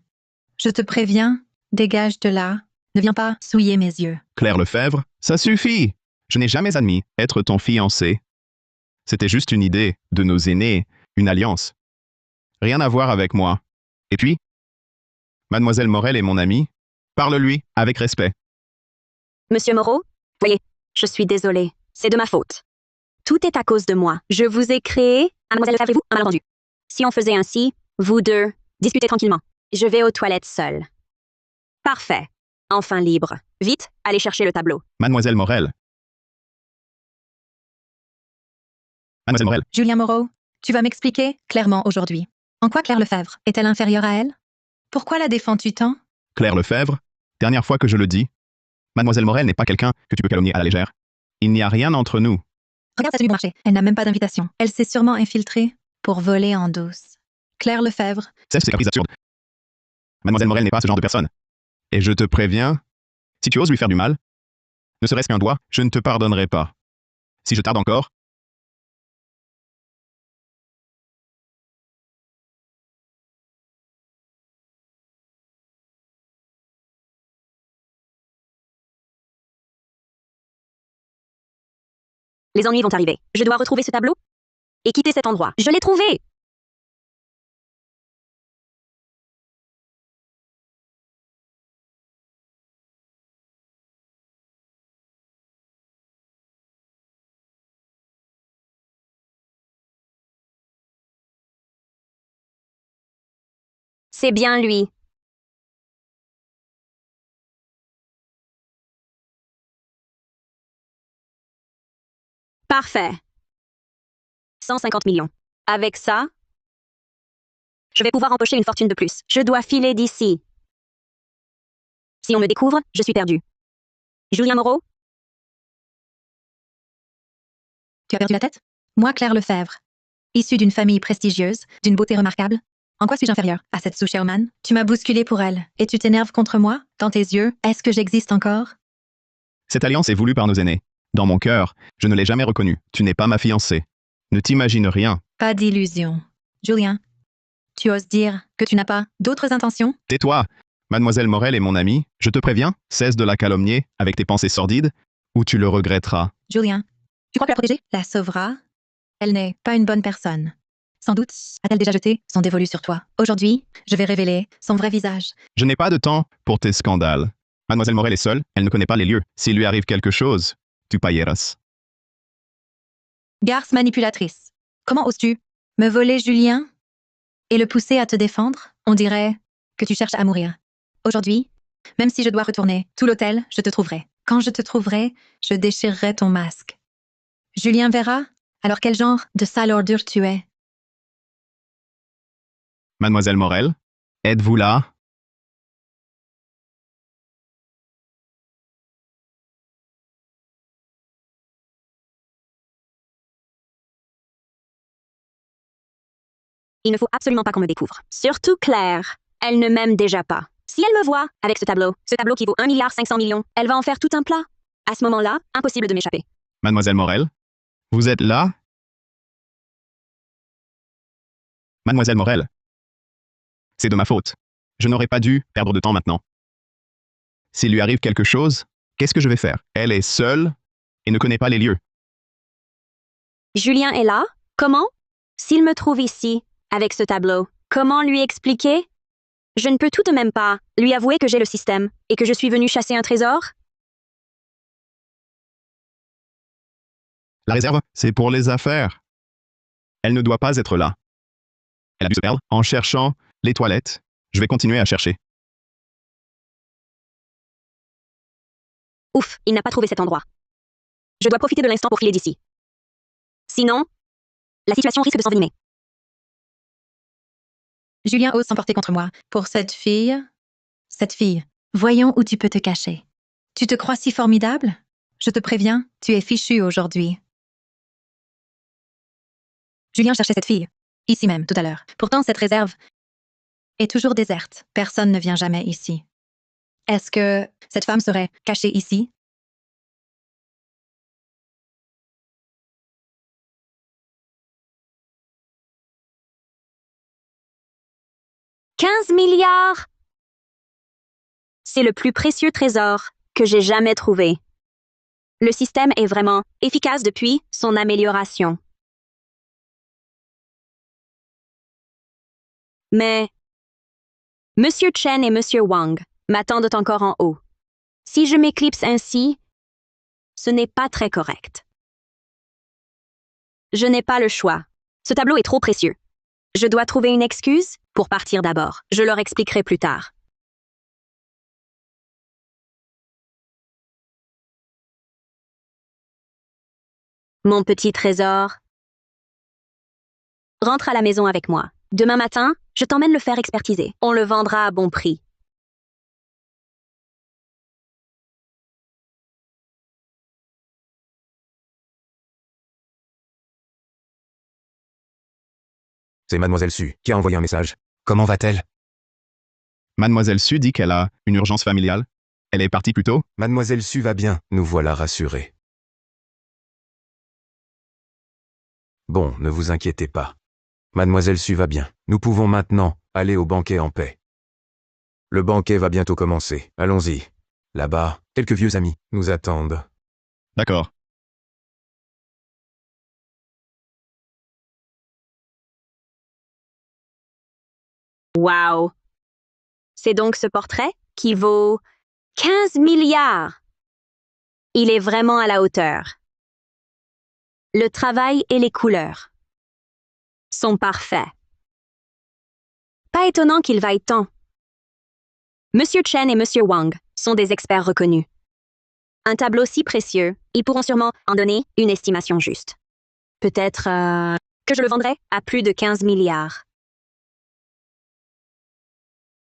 Je te préviens, dégage de là. Ne viens pas souiller mes yeux. Claire Lefebvre, ça suffit! Je n'ai jamais admis être ton fiancé. C'était juste une idée de nos aînés, une alliance. Rien à voir avec moi. Et puis, Mademoiselle Morel est mon amie. Parle-lui avec respect. Monsieur Moreau, voyez, je suis désolée. C'est de ma faute. Tout est à cause de moi. Je vous ai créé, mademoiselle Lefebvre et vous, un malentendu. Si on faisait ainsi, vous deux, discutez tranquillement. Je vais aux toilettes seule. Parfait. Enfin libre. Vite, allez chercher le tableau. Mademoiselle Morel. Mademoiselle Morel, Julien Moreau, tu vas m'expliquer clairement aujourd'hui. En quoi Claire Lefebvre est-elle inférieure à elle? Pourquoi la défends-tu tant? Claire Lefebvre, dernière fois que je le dis, Mademoiselle Morel n'est pas quelqu'un que tu peux calomnier à la légère. Il n'y a rien entre nous. Regarde sa tenue bon marché. Elle n'a même pas d'invitation. Elle s'est sûrement infiltrée pour voler en douce. Claire Lefebvre, Cesse ces caprices absurdes. Mademoiselle Morel n'est pas ce genre de personne. Et je te préviens, si tu oses lui faire du mal, ne serait-ce qu'un doigt, je ne te pardonnerai pas. Si je tarde encore, Les ennuis vont arriver. Je dois retrouver ce tableau et quitter cet endroit. Je l'ai trouvé! C'est bien lui. Parfait. 150 millions. Avec ça, je vais pouvoir empocher une fortune de plus. Je dois filer d'ici. Si on me découvre, je suis perdu. Julien Moreau? tu as perdu la tête? Moi, Claire Lefebvre. Issue d'une famille prestigieuse, d'une beauté remarquable. En quoi suis-je inférieure à cette sous-Sherman? Tu m'as bousculé pour elle, et tu t'énerves contre moi? Dans tes yeux, est-ce que j'existe encore? cette alliance est voulue par nos aînés. Dans mon cœur, je ne l'ai jamais reconnue. Tu n'es pas ma fiancée. Ne t'imagine rien. Pas d'illusion. Julien, tu oses dire que tu n'as pas d'autres intentions? Tais-toi. Mademoiselle Morel est mon amie. Je te préviens, cesse de la calomnier avec tes pensées sordides, ou tu le regretteras. Julien, tu crois que la protéger la sauvera? Elle n'est pas une bonne personne. Sans doute a-t-elle déjà jeté son dévolu sur toi. Aujourd'hui, je vais révéler son vrai visage. Je n'ai pas de temps pour tes scandales. Mademoiselle Morel est seule, elle ne connaît pas les lieux. S'il lui arrive quelque chose, tu payeras. Garce manipulatrice. Comment oses-tu me voler Julien et le pousser à te défendre? On dirait que tu cherches à mourir. Aujourd'hui, même si je dois retourner tout l'hôtel, je te trouverai. Quand je te trouverai, je déchirerai ton masque. Julien verra alors quel genre de sale ordure tu es. Mademoiselle Morel, êtes-vous là? Il ne faut absolument pas qu'on me découvre. Surtout Claire. Elle ne m'aime déjà pas. Si elle me voit avec ce tableau qui vaut 1,5 milliard, elle va en faire tout un plat. À ce moment-là, impossible de m'échapper. Mademoiselle Morel, vous êtes là? Mademoiselle Morel, c'est de ma faute. Je n'aurais pas dû perdre de temps maintenant. S'il lui arrive quelque chose, qu'est-ce que je vais faire? Elle est seule et ne connaît pas les lieux. Julien est là? Comment? S'il me trouve ici, avec ce tableau, comment lui expliquer? Je ne peux tout de même pas lui avouer que j'ai le système et que je suis venu chasser un trésor? La réserve, c'est pour les affaires. Elle ne doit pas être là. Elle a dû se perdre en cherchant les toilettes. Je vais continuer à chercher. Ouf, il n'a pas trouvé cet endroit. Je dois profiter de l'instant pour filer d'ici. Sinon, la situation risque de s'envenimer. Julien ose s'emporter contre moi. Pour cette fille, voyons où tu peux te cacher. Tu te crois si formidable? Je te préviens, tu es fichu aujourd'hui. Julien cherchait cette fille, ici même, tout à l'heure. Pourtant, cette réserve est toujours déserte. Personne ne vient jamais ici. Est-ce que cette femme serait cachée ici? « 15 milliards! C'est le plus précieux trésor que j'ai jamais trouvé. Le système est vraiment efficace depuis son amélioration. Mais Monsieur Chen et Monsieur Wang m'attendent encore en haut. Si je m'éclipse ainsi, ce n'est pas très correct. Je n'ai pas le choix. Ce tableau est trop précieux. Je dois trouver une excuse pour partir d'abord. Je leur expliquerai plus tard. Mon petit trésor, rentre à la maison avec moi. Demain matin, je t'emmène le faire expertiser. On le vendra à bon prix. C'est Mademoiselle Su qui a envoyé un message. Comment va-t-elle? Mademoiselle Su dit qu'elle a une urgence familiale. Elle est partie plus tôt. Mademoiselle Su va bien, nous voilà rassurés. Bon, ne vous inquiétez pas. Mademoiselle Su va bien. Nous pouvons maintenant aller au banquet en paix. Le banquet va bientôt commencer. Allons-y. Là-bas, quelques vieux amis nous attendent. D'accord. Wow! C'est donc ce portrait qui vaut 15 milliards. Il est vraiment à la hauteur. Le travail et les couleurs sont parfaits. Pas étonnant qu'il vaille tant. Monsieur Chen et Monsieur Wang sont des experts reconnus. Un tableau si précieux, ils pourront sûrement en donner une estimation juste. Peut-être que je le vendrai à plus de 15 milliards.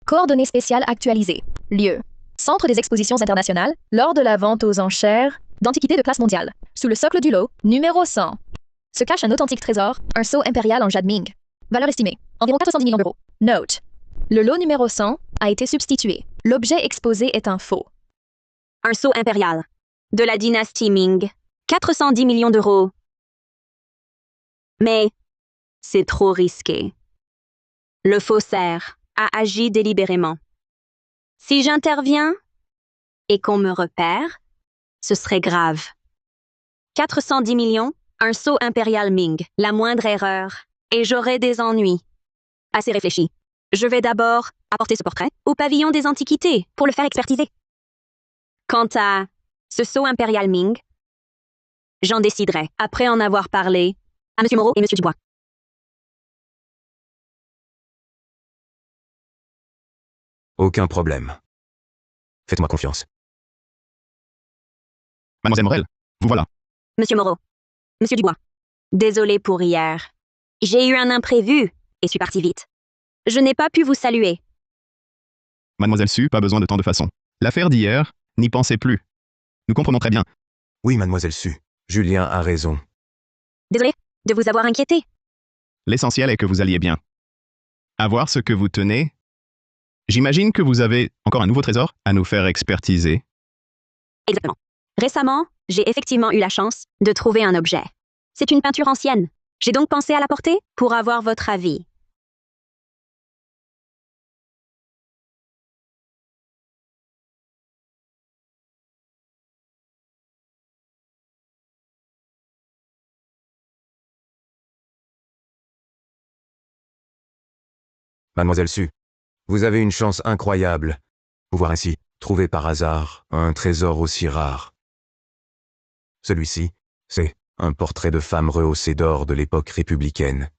Coordonnées spéciales actualisées. Lieu. Centre des expositions internationales, lors de la vente aux enchères d'antiquités de classe mondiale. Sous le socle du lot, numéro 100. Se cache un authentique trésor, un sceau impérial en jade Ming. Valeur estimée, environ 410 millions d'euros. Note. Le lot numéro 100 a été substitué. L'objet exposé est un faux. Un sceau impérial. De la dynastie Ming. 410 millions d'euros. Mais c'est trop risqué. Le faussaire a agi délibérément. Si j'interviens et qu'on me repère, ce serait grave. 410 millions, un sceau impérial Ming, la moindre erreur, et j'aurai des ennuis. Assez réfléchi. Je vais d'abord apporter ce portrait au pavillon des antiquités pour le faire expertiser. Quant à ce sceau impérial Ming, j'en déciderai après en avoir parlé à M. Moreau et M. Dubois. Aucun problème. Faites-moi confiance. Mademoiselle Morel, vous voilà. Monsieur Moreau, Monsieur Dubois, désolé pour hier. J'ai eu un imprévu et suis parti vite. Je n'ai pas pu vous saluer. Mademoiselle Su, pas besoin de tant de façon. L'affaire d'hier, n'y pensez plus. Nous comprenons très bien. Oui, Mademoiselle Su. Julien a raison. Désolé de vous avoir inquiété. L'essentiel est que vous alliez bien. À voir ce que vous tenez. J'imagine que vous avez encore un nouveau trésor à nous faire expertiser. Exactement. Récemment, j'ai effectivement eu la chance de trouver un objet. C'est une peinture ancienne. J'ai donc pensé à la porter pour avoir votre avis. Mademoiselle Su, vous avez une chance incroyable. Pouvoir ainsi trouver par hasard un trésor aussi rare. Celui-ci, c'est un portrait de femme rehaussé d'or de l'époque républicaine.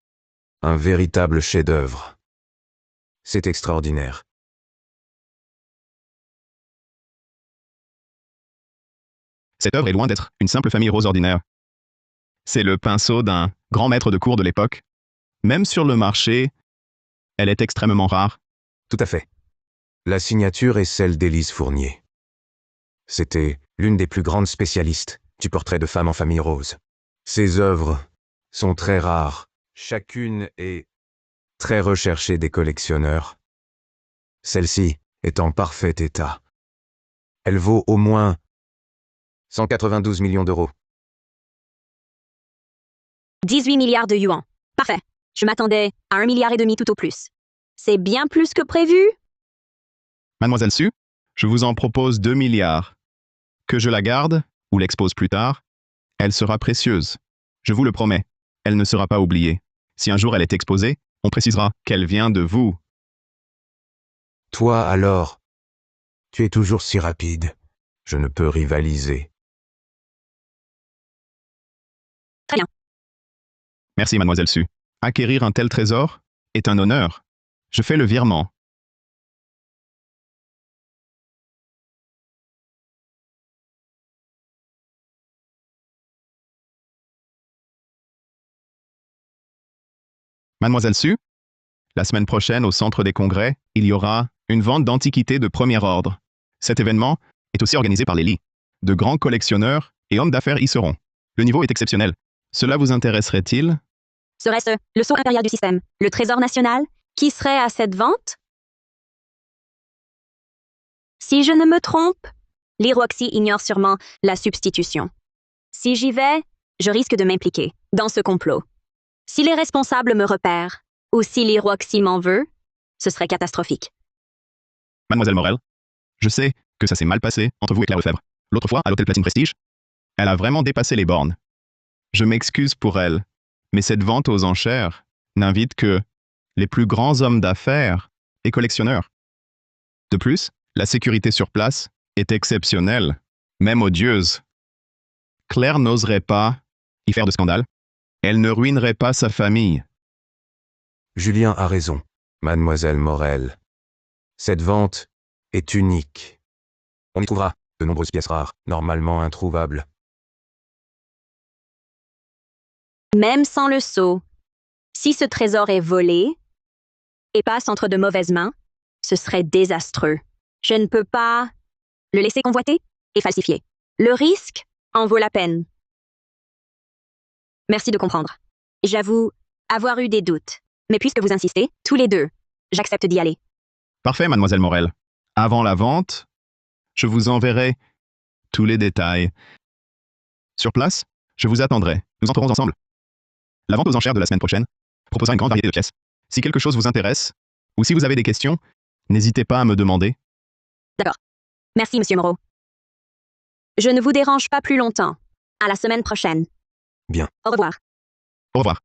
Un véritable chef-d'œuvre. C'est extraordinaire. Cette œuvre est loin d'être une simple famille rose ordinaire. C'est le pinceau d'un grand maître de cour de l'époque. Même sur le marché, elle est extrêmement rare. Tout à fait. La signature est celle d'Élise Fournier. C'était l'une des plus grandes spécialistes du portrait de femme en famille rose. Ses œuvres sont très rares. Chacune est très recherchée des collectionneurs. Celle-ci est en parfait état. Elle vaut au moins 192 millions d'euros. 18 milliards de yuans. Parfait. Je m'attendais à 1,5 milliard tout au plus. C'est bien plus que prévu? Mademoiselle Su, je vous en propose 2 milliards. Que je la garde ou l'expose plus tard, elle sera précieuse. Je vous le promets, elle ne sera pas oubliée. Si un jour elle est exposée, on précisera qu'elle vient de vous. Toi alors, tu es toujours si rapide. Je ne peux rivaliser. Très bien. Merci, Mademoiselle Su. Acquérir un tel trésor est un honneur. Je fais le virement. Mademoiselle Su, la semaine prochaine, au Centre des Congrès, il y aura une vente d'antiquités de premier ordre. Cet événement est aussi organisé par les Lee. De grands collectionneurs et hommes d'affaires y seront. Le niveau est exceptionnel. Cela vous intéresserait-il? Serait-ce le sceau impérial du système, le trésor national, qui serait à cette vente? Si je ne me trompe, les Roxy ignorent sûrement la substitution. Si j'y vais, je risque de m'impliquer dans ce complot. Si les responsables me repèrent, ou si les Roxy m'en veut, ce serait catastrophique. Mademoiselle Morel, je sais que ça s'est mal passé entre vous et Claire Lefebvre. L'autre fois, à l'hôtel Platine Prestige, elle a vraiment dépassé les bornes. Je m'excuse pour elle, mais cette vente aux enchères n'invite que les plus grands hommes d'affaires et collectionneurs. De plus, la sécurité sur place est exceptionnelle, même odieuse. Claire n'oserait pas y faire de scandale. Elle ne ruinerait pas sa famille. Julien a raison, Mademoiselle Morel. Cette vente est unique. On y trouvera de nombreuses pièces rares, normalement introuvables. Même sans le sceau, si ce trésor est volé et passe entre de mauvaises mains, ce serait désastreux. Je ne peux pas le laisser convoiter et falsifier. Le risque en vaut la peine. Merci de comprendre. J'avoue avoir eu des doutes, mais puisque vous insistez, tous les deux, j'accepte d'y aller. Parfait, Mademoiselle Morel. Avant la vente, je vous enverrai tous les détails. Sur place, je vous attendrai. Nous entrerons ensemble. La vente aux enchères de la semaine prochaine proposera une grande variété de pièces. Si quelque chose vous intéresse, ou si vous avez des questions, n'hésitez pas à me demander. D'accord. Merci, Monsieur Moreau. Je ne vous dérange pas plus longtemps. À la semaine prochaine. Bien. Au revoir. Au revoir.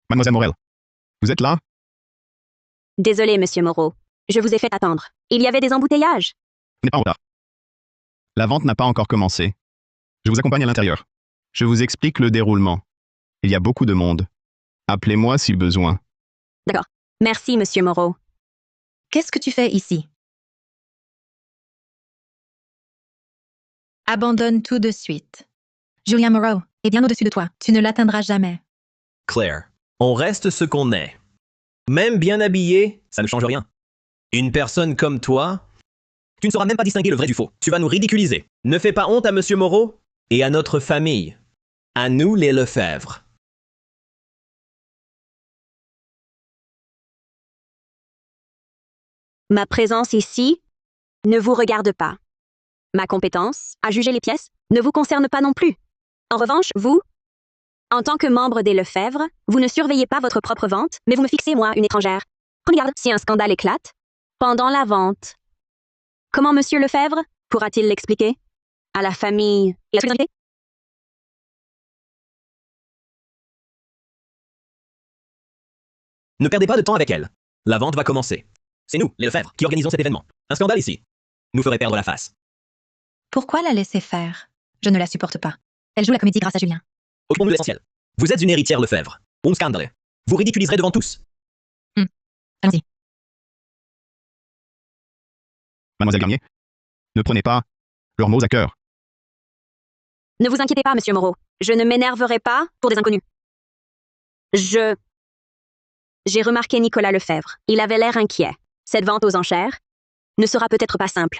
Mademoiselle Morel, vous êtes là? Désolé, Monsieur Moreau. Je vous ai fait attendre. Il y avait des embouteillages. Vous n'êtes pas en retard. La vente n'a pas encore commencé. Je vous accompagne à l'intérieur. Je vous explique le déroulement. Il y a beaucoup de monde. Appelez-moi si besoin. D'accord. Merci, Monsieur Moreau. Qu'est-ce que tu fais ici? Abandonne tout de suite. Julien Moreau est bien au-dessus de toi. Tu ne l'atteindras jamais. Claire, on reste ce qu'on est. Même bien habillé, ça ne change rien. Une personne comme toi, tu ne sauras même pas distinguer le vrai du faux. Tu vas nous ridiculiser. Ne fais pas honte à Monsieur Moreau et à notre famille. À nous les Lefebvre. Ma présence ici ne vous regarde pas. Ma compétence à juger les pièces ne vous concerne pas non plus. En revanche, vous, en tant que membre des Lefebvre, vous ne surveillez pas votre propre vente, mais vous me fixez, moi, une étrangère. Prenez garde si un scandale éclate pendant la vente. Comment Monsieur Lefebvre pourra-t-il l'expliquer à la famille et à tous les invités? Ne perdez pas de temps avec elle. La vente va commencer. C'est nous, les Lefebvre, qui organisons cet événement. Un scandale ici nous ferait perdre la face. Pourquoi la laisser faire? Je ne la supporte pas. Elle joue la comédie grâce à Julien. Occupons-nous de l'essentiel. Vous êtes une héritière Lefebvre. Un scandale. Vous ridiculiserez devant tous. Allons-y. Mademoiselle Garnier, ne prenez pas leurs mots à cœur. Ne vous inquiétez pas, Monsieur Moreau. Je ne m'énerverai pas pour des inconnus. J'ai remarqué Nicolas Lefebvre. Il avait l'air inquiet. Cette vente aux enchères ne sera peut-être pas simple.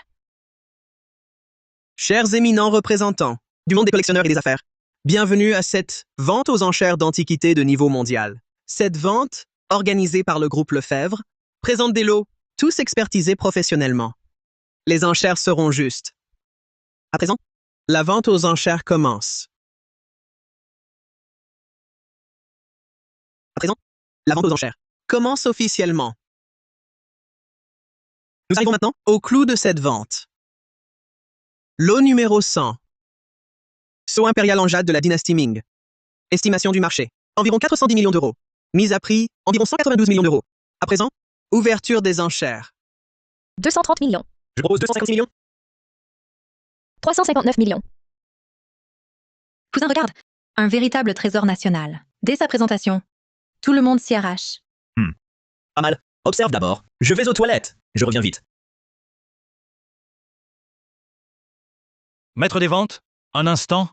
Chers éminents représentants du monde des collectionneurs et des affaires, bienvenue à cette vente aux enchères d'antiquités de niveau mondial. Cette vente, organisée par le groupe Lefebvre, présente des lots tous expertisés professionnellement. Les enchères seront justes. À présent, la vente aux enchères commence. À présent, la vente aux enchères commence officiellement. Nous arrivons maintenant au clou de cette vente. Lot numéro 100. Sceau impérial en jade de la dynastie Ming. Estimation du marché. Environ 410 millions d'euros. Mise à prix, environ 192 millions d'euros. À présent, ouverture des enchères. 230 millions. Je propose 256 millions. 359 millions. Cousin, regarde. Un véritable trésor national. Dès sa présentation, tout le monde s'y arrache. Pas mal. Observe d'abord. Je vais aux toilettes. Je reviens vite. Maître des ventes, un instant.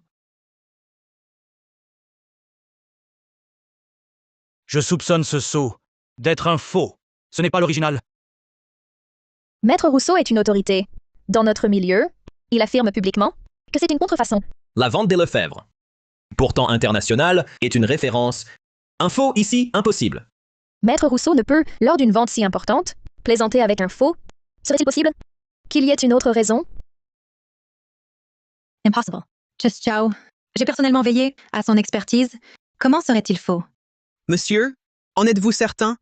Je soupçonne ce sceau d'être un faux. Ce n'est pas l'original. Maître Rousseau est une autorité. Dans notre milieu, il affirme publiquement que c'est une contrefaçon. La vente des Lefebvre, pourtant internationale, est une référence. Un faux ici, impossible. Maître Rousseau ne peut, lors d'une vente si importante, plaisanter avec un faux. Serait-il possible qu'il y ait une autre raison? Impossible. Just Chow. J'ai personnellement veillé à son expertise. Comment serait-il faux? Monsieur, en êtes-vous certain?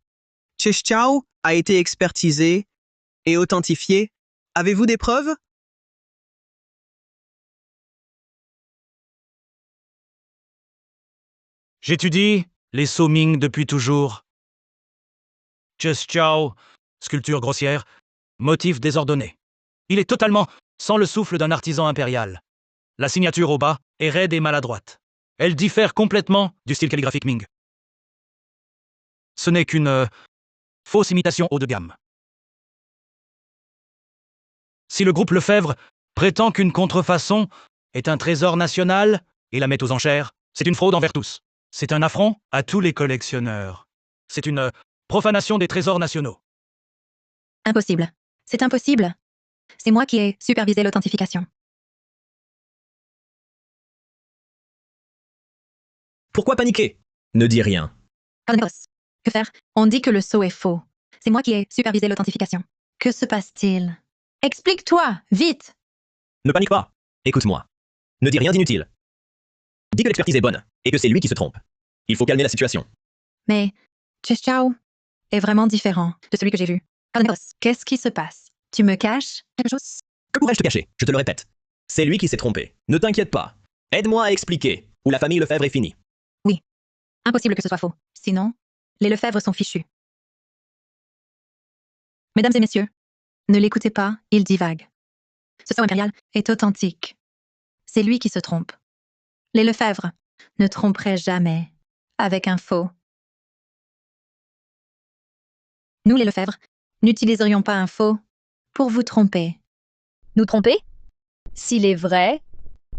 Chichao a été expertisé et authentifié. Avez-vous des preuves? J'étudie les sceaux Ming depuis toujours. Just Chow, sculpture grossière, motif désordonné. Il est totalement sans le souffle d'un artisan impérial. La signature au bas est raide et maladroite. Elle diffère complètement du style calligraphique Ming. Ce n'est qu'une fausse imitation haut de gamme. Si le groupe Lefebvre prétend qu'une contrefaçon est un trésor national et la met aux enchères, c'est une fraude envers tous. C'est un affront à tous les collectionneurs. C'est une profanation des trésors nationaux. Impossible. C'est impossible. C'est moi qui ai supervisé l'authentification. Pourquoi paniquer? Ne dis rien. Carnegos. Que faire? On dit que le sceau est faux. C'est moi qui ai supervisé l'authentification. Que se passe-t-il? Explique-toi, vite! Ne panique pas. Écoute-moi. Ne dis rien d'inutile. Dis que l'expertise est bonne et que c'est lui qui se trompe. Il faut calmer la situation. Mais Chichao est vraiment différent de celui que j'ai vu. Carnegos, qu'est-ce qui se passe? Tu me caches quelque chose? Que pourrais-je te cacher? Je te le répète. C'est lui qui s'est trompé. Ne t'inquiète pas. Aide-moi à expliquer où la famille Lefebvre est finie. Impossible que ce soit faux. Sinon, les Lefebvre sont fichus. Mesdames et messieurs, ne l'écoutez pas, il divague. Ce sceau impérial est authentique. C'est lui qui se trompe. Les Lefebvre ne tromperaient jamais avec un faux. Nous, les Lefebvre, n'utiliserions pas un faux pour vous tromper. Nous tromper? S'il est vrai,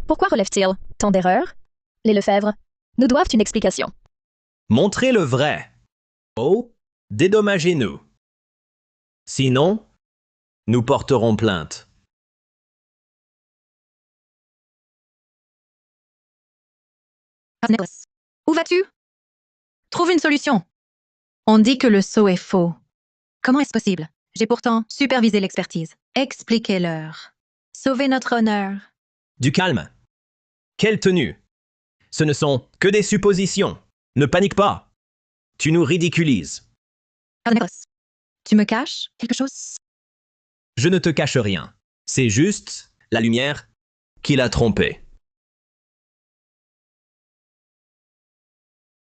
pourquoi relève-t-il tant d'erreurs? Les Lefebvre nous doivent une explication. Montrez le vrai. Oh, Dédommagez-nous. Sinon, nous porterons plainte. Nicholas. Où vas-tu? Trouve une solution. On dit que le sceau est faux. Comment est-ce possible? J'ai pourtant supervisé l'expertise. Expliquez-leur. Sauvez notre honneur. Du calme. Quelle tenue? Ce ne sont que des suppositions. Ne panique pas. Tu nous ridiculises. Nicholas. Tu me caches quelque chose? Je ne te cache rien. C'est juste la lumière qui l'a trompé.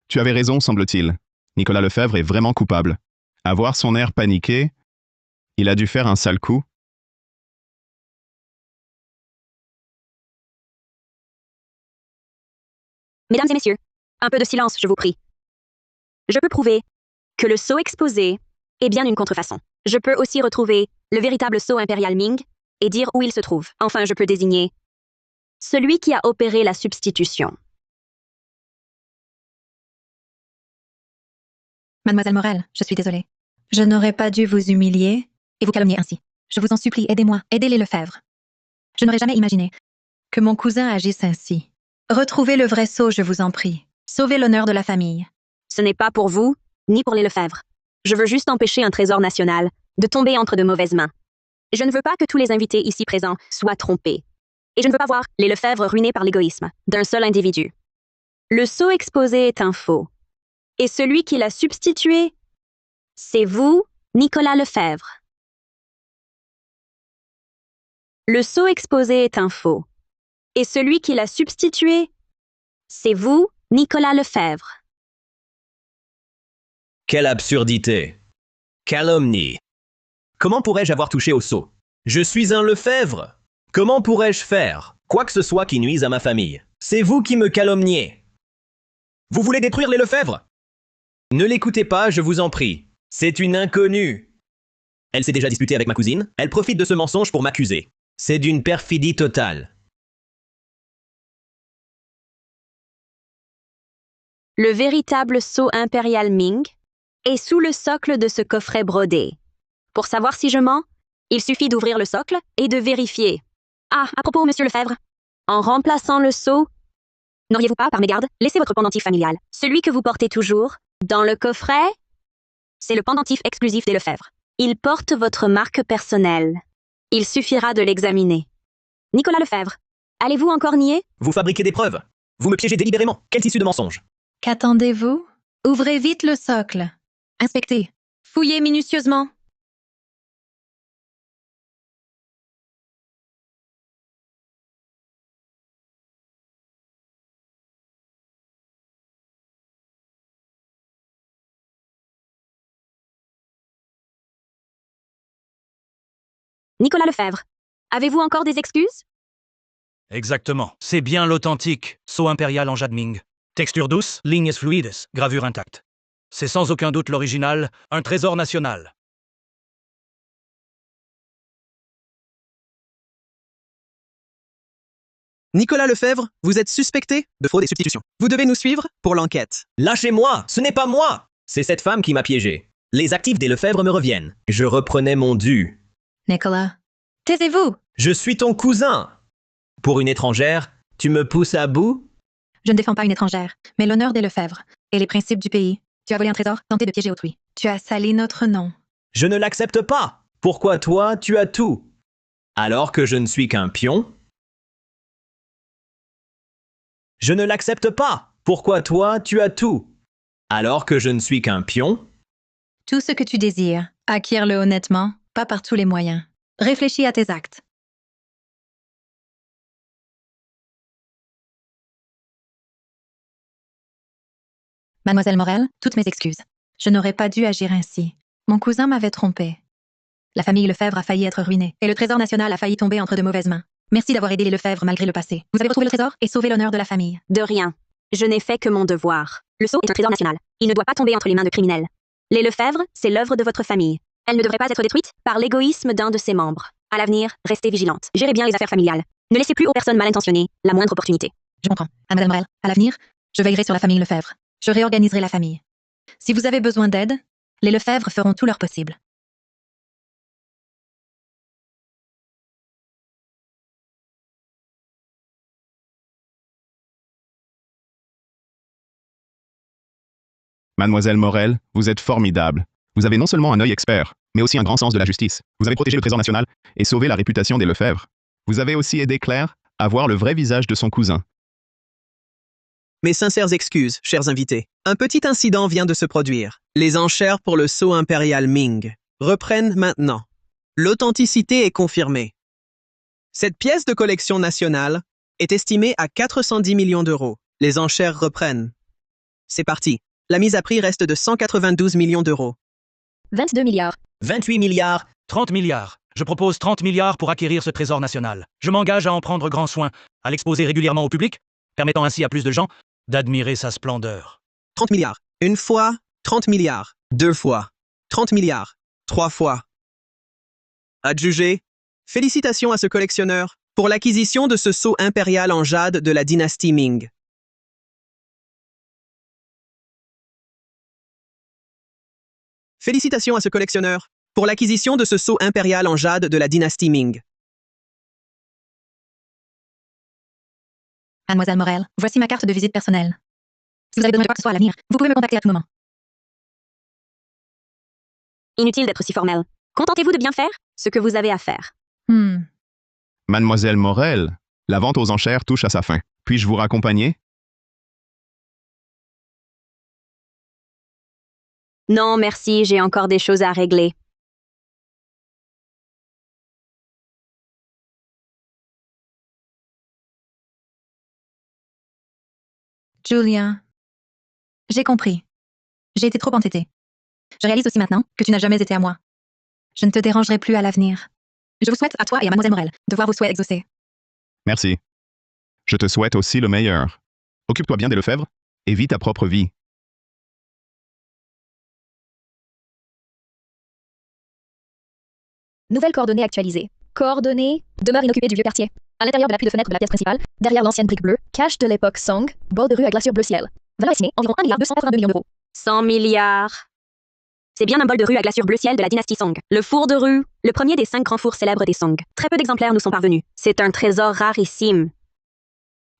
Tu avais raison, semble-t-il. Nicolas Lefebvre est vraiment coupable. À voir son air paniqué, il a dû faire un sale coup. Mesdames et messieurs, un peu de silence, je vous prie. Je peux prouver que le sceau exposé est bien une contrefaçon. Je peux aussi retrouver le véritable sceau impérial Ming et dire où il se trouve. Enfin, je peux désigner celui qui a opéré la substitution. Mademoiselle Morel, je suis désolée. Je n'aurais pas dû vous humilier et vous calomnier ainsi. Je vous en supplie, aidez-moi, aidez les Lefebvre. Je n'aurais jamais imaginé que mon cousin agisse ainsi. Retrouvez le vrai sceau, je vous en prie. Sauvez l'honneur de la famille. Ce n'est pas pour vous, ni pour les Lefebvre. Je veux juste empêcher un trésor national de tomber entre de mauvaises mains. Je ne veux pas que tous les invités ici présents soient trompés. Et je ne veux pas voir les Lefebvre ruinés par l'égoïsme d'un seul individu. Le sceau exposé est un faux. Et celui qui l'a substitué, c'est vous, Nicolas Lefebvre. Le sceau exposé est un faux. Et celui qui l'a substitué, c'est vous, Nicolas Lefebvre. Quelle absurdité! Calomnie! Comment pourrais-je avoir touché au sceau? Je suis un Lefebvre! Comment pourrais-je faire quoi que ce soit qui nuise à ma famille? C'est vous qui me calomniez! Vous voulez détruire les Lefebvre? Ne l'écoutez pas, je vous en prie. C'est une inconnue. Elle s'est déjà disputée avec ma cousine. Elle profite de ce mensonge pour m'accuser. C'est d'une perfidie totale. Le véritable sceau impérial Ming est sous le socle de ce coffret brodé. Pour savoir si je mens, il suffit d'ouvrir le socle et de vérifier. Ah, à propos, monsieur Lefebvre, en remplaçant le sceau, n'auriez-vous pas, par mégarde, laissé votre pendentif familial, celui que vous portez toujours, dans le coffret? C'est le pendentif exclusif des Lefebvre. Il porte votre marque personnelle. Il suffira de l'examiner. Nicolas Lefebvre, allez-vous encore nier? Vous fabriquez des preuves. Vous me piégez délibérément. Quel tissu de mensonge! Qu'attendez-vous? Ouvrez vite le socle. Inspectez. Fouillez minutieusement. Nicolas Lefebvre, avez-vous encore des excuses? Exactement. C'est bien l'authentique sceau impérial en jade Ming. Texture douce, lignes fluides, gravure intacte. C'est sans aucun doute l'original, un trésor national. Nicolas Lefebvre, vous êtes suspecté de fraude et substitution. Vous devez nous suivre pour l'enquête. Lâchez-moi! Ce n'est pas moi! C'est cette femme qui m'a piégé. Les actifs des Lefebvre me reviennent. Je reprenais mon dû. Nicolas, taisez-vous! Je suis ton cousin! Pour une étrangère, tu me pousses à bout? Je ne défends pas une étrangère, mais l'honneur des Lefebvre et les principes du pays. Tu as volé un trésor, tenté de piéger autrui. Tu as sali notre nom. Je ne l'accepte pas! Pourquoi toi, tu as tout? Alors que je ne suis qu'un pion? Je ne l'accepte pas! Pourquoi toi, tu as tout? Alors que je ne suis qu'un pion? Tout ce que tu désires, acquiers-le honnêtement, pas par tous les moyens. Réfléchis à tes actes. Mademoiselle Morel, toutes mes excuses. Je n'aurais pas dû agir ainsi. Mon cousin m'avait trompé. La famille Lefebvre a failli être ruinée, et le trésor national a failli tomber entre de mauvaises mains. Merci d'avoir aidé les Lefebvre malgré le passé. Vous avez retrouvé le trésor et sauvé l'honneur de la famille. De rien. Je n'ai fait que mon devoir. Le sceau est un trésor national. Il ne doit pas tomber entre les mains de criminels. Les Lefebvre, c'est l'œuvre de votre famille. Elle ne devrait pas être détruite par l'égoïsme d'un de ses membres. À l'avenir, restez vigilante. Gérez bien les affaires familiales. Ne laissez plus aux personnes mal intentionnées la moindre opportunité. Je comprends. À Madame Morel, à l'avenir, je veillerai sur la famille Lefebvre. Je réorganiserai la famille. Si vous avez besoin d'aide, Les Lefebvre feront tout leur possible. Mademoiselle Morel, vous êtes formidable. Vous avez non seulement un œil expert, mais aussi un grand sens de la justice. Vous avez protégé le Trésor national et sauvé la réputation des Lefebvre. Vous avez aussi aidé Claire à voir le vrai visage de son cousin. Mes sincères excuses, chers invités. Un petit incident vient de se produire. Les enchères pour le sceau impérial Ming reprennent maintenant. L'authenticité est confirmée. Cette pièce de collection nationale est estimée à 410 millions d'euros. Les enchères reprennent. C'est parti. La mise à prix reste de 192 millions d'euros. 22 milliards. 28 milliards. 30 milliards. Je propose 30 milliards pour acquérir ce trésor national. Je m'engage à en prendre grand soin, à l'exposer régulièrement au public, permettant ainsi à plus de gens d'admirer sa splendeur. 30 milliards. Une fois, 30 milliards. Deux fois, 30 milliards. Trois fois. Adjugé. Félicitations à ce collectionneur pour l'acquisition de ce sceau impérial en jade de la dynastie Ming. Félicitations à ce collectionneur pour l'acquisition de ce sceau impérial en jade de la dynastie Ming. Mademoiselle Morel, voici ma carte de visite personnelle. Si vous avez besoin de quoi que ce soit à l'avenir, vous pouvez me contacter à tout moment. Inutile d'être si formel. Contentez-vous de bien faire ce que vous avez à faire. Mademoiselle Morel, la vente aux enchères touche à sa fin. Puis-je vous raccompagner? Non, merci, j'ai encore des choses à régler. Julia, j'ai compris. J'ai été trop entêtée. Je réalise aussi maintenant que tu n'as jamais été à moi. Je ne te dérangerai plus à l'avenir. Je vous souhaite à toi et à Mademoiselle Morel de voir vos souhaits exaucés. Merci. Je te souhaite aussi le meilleur. Occupe-toi bien des Lefebvre et vis ta propre vie. Nouvelles coordonnées actualisées. Coordonnées. Demeure inoccupée du vieux quartier. À l'intérieur de l'appui de fenêtre de la pièce principale, derrière l'ancienne brique bleue, cache de l'époque Song, bord de rue à glaçure bleu ciel. Valeur estimée, environ 1,282 milliard d'euros. 100 milliards. C'est bien un bol de rue à glaçure bleu ciel de la dynastie Song. Le four de rue, le premier des 5 grands fours célèbres des Song. Très peu d'exemplaires nous sont parvenus. C'est un trésor rarissime.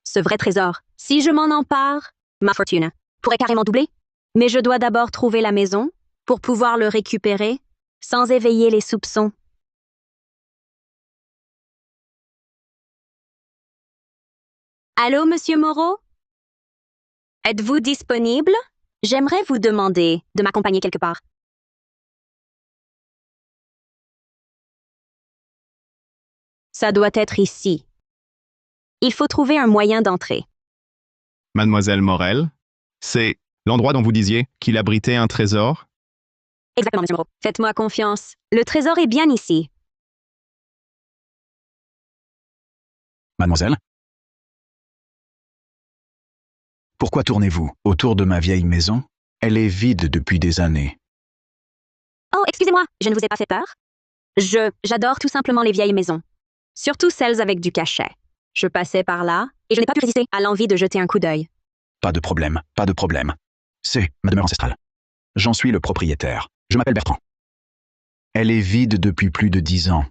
Ce vrai trésor, si je m'en empare, ma fortune pourrait carrément doubler. Mais je dois d'abord trouver la maison pour pouvoir le récupérer sans éveiller les soupçons. Allô, Monsieur Moreau? Êtes-vous disponible? J'aimerais vous demander de m'accompagner quelque part. Ça doit être ici. Il faut trouver un moyen d'entrer. Mademoiselle Morel, c'est l'endroit dont vous disiez qu'il abritait un trésor? Exactement, Monsieur Moreau. Faites-moi confiance. Le trésor est bien ici. Mademoiselle? Pourquoi tournez-vous autour de ma vieille maison? Elle est vide depuis des années. Oh, excusez-moi, je ne vous ai pas fait peur? J'adore tout simplement les vieilles maisons. Surtout celles avec du cachet. Je passais par là et je n'ai pas pu résister à l'envie de jeter un coup d'œil. Pas de problème, pas de problème. C'est ma demeure ancestrale. J'en suis le propriétaire. Je m'appelle Bertrand. Elle est vide depuis plus de 10 ans.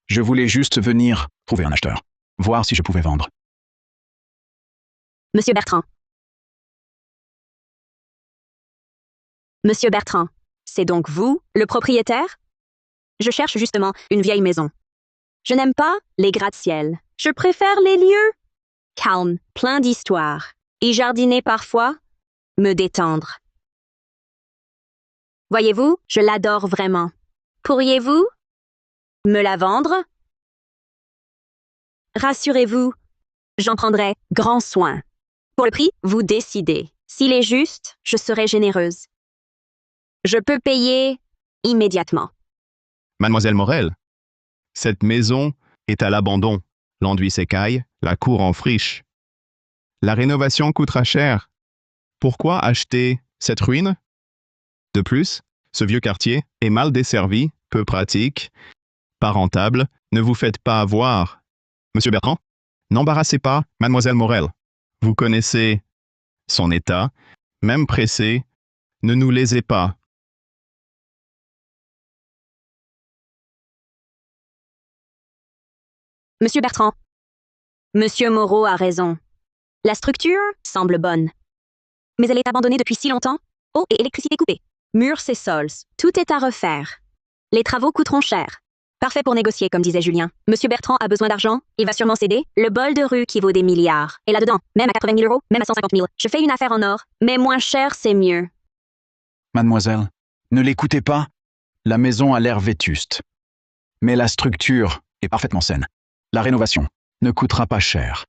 Je voulais juste venir trouver un acheteur, voir si je pouvais vendre. Monsieur Bertrand. Monsieur Bertrand, c'est donc vous, le propriétaire? Je cherche justement une vieille maison. Je n'aime pas les gratte-ciel. Je préfère les lieux calmes, pleins d'histoire. Y jardiner parfois, me détendre. Voyez-vous, je l'adore vraiment. Pourriez-vous me la vendre? Rassurez-vous, j'en prendrai grand soin. Pour le prix, vous décidez. S'il est juste, je serai généreuse. Je peux payer immédiatement. Mademoiselle Morel, cette maison est à l'abandon. L'enduit s'écaille, la cour en friche. La rénovation coûtera cher. Pourquoi acheter cette ruine? De plus, ce vieux quartier est mal desservi, peu pratique, pas rentable. Ne vous faites pas avoir. Monsieur Bertrand, n'embarrassez pas Mademoiselle Morel. Vous connaissez son état, même pressé, ne nous lésez pas. Monsieur Bertrand. Monsieur Moreau a raison. La structure semble bonne. Mais elle est abandonnée depuis si longtemps. Eau et électricité coupées. Murs et sols. Tout est à refaire. Les travaux coûteront cher. Parfait pour négocier, comme disait Julien. Monsieur Bertrand a besoin d'argent, il va sûrement céder. Le bol de rue qui vaut des milliards. Et là-dedans, même à 80 000 euros, même à 150 000. Je fais une affaire en or, mais moins cher, c'est mieux. Mademoiselle, ne l'écoutez pas. La maison a l'air vétuste. Mais la structure est parfaitement saine. La rénovation ne coûtera pas cher.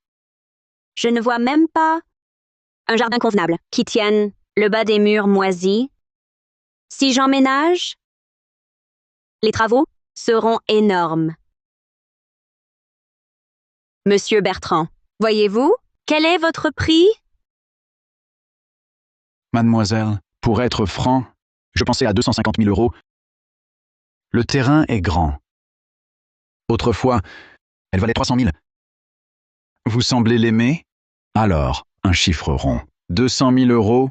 Je ne vois même pas un jardin convenable qui tienne le bas des murs moisis. Si j'emménage, les travaux seront énormes. Monsieur Bertrand, voyez-vous, quel est votre prix? Mademoiselle, pour être franc, je pensais à 250 000 euros. Le terrain est grand. Autrefois, elle valait 300 000. Vous semblez l'aimer? Alors, un chiffre rond. 200 000 euros?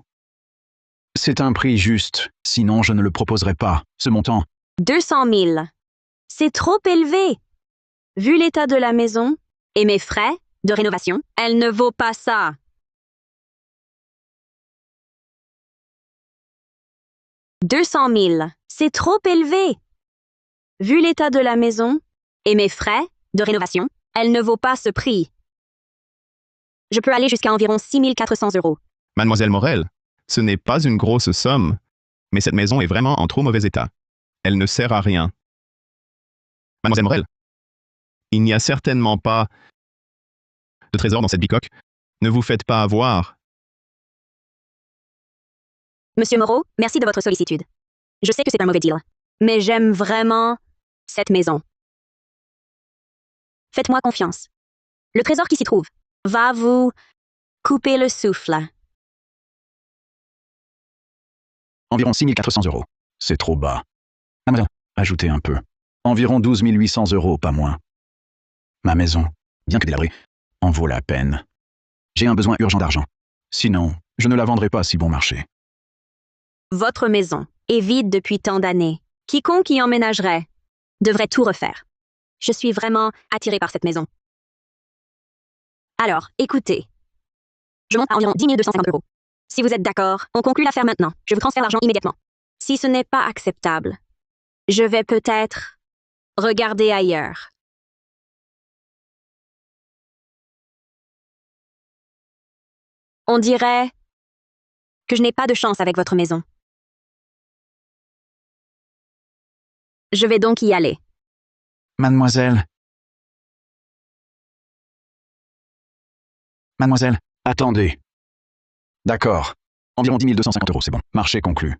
C'est un prix juste, sinon je ne le proposerai pas. Ce montant. 200 000. C'est trop élevé. Vu l'état de la maison et mes frais de rénovation, elle ne vaut pas ça. « 200 000, c'est trop élevé. Vu l'état de la maison et mes frais de rénovation, elle ne vaut pas ce prix. Je peux aller jusqu'à environ 6 400 euros. Mademoiselle Morel, ce n'est pas une grosse somme, mais cette maison est vraiment en trop mauvais état. Elle ne sert à rien. Mademoiselle Morel, il n'y a certainement pas de trésor dans cette bicoque. Ne vous faites pas avoir. Monsieur Moreau, merci de votre sollicitude. Je sais que c'est un mauvais deal, mais j'aime vraiment cette maison. Faites-moi confiance. Le trésor qui s'y trouve va vous couper le souffle. Environ 6 400 euros. C'est trop bas. Mademoiselle, ajoutez un peu. Environ 12 800 euros, pas moins. Ma maison, bien que délabrée, en vaut la peine. J'ai un besoin urgent d'argent. Sinon, je ne la vendrai pas si bon marché. Votre maison est vide depuis tant d'années. Quiconque y emménagerait devrait tout refaire. Je suis vraiment attirée par cette maison. Alors, écoutez. Je monte à environ 10 250 euros. Si vous êtes d'accord, on conclut l'affaire maintenant. Je vous transfère l'argent immédiatement. Si ce n'est pas acceptable, je vais peut-être regarder ailleurs. On dirait que je n'ai pas de chance avec votre maison. Je vais donc y aller. Mademoiselle. Mademoiselle, attendez. D'accord. Environ 10 250 euros, c'est bon. Marché conclu.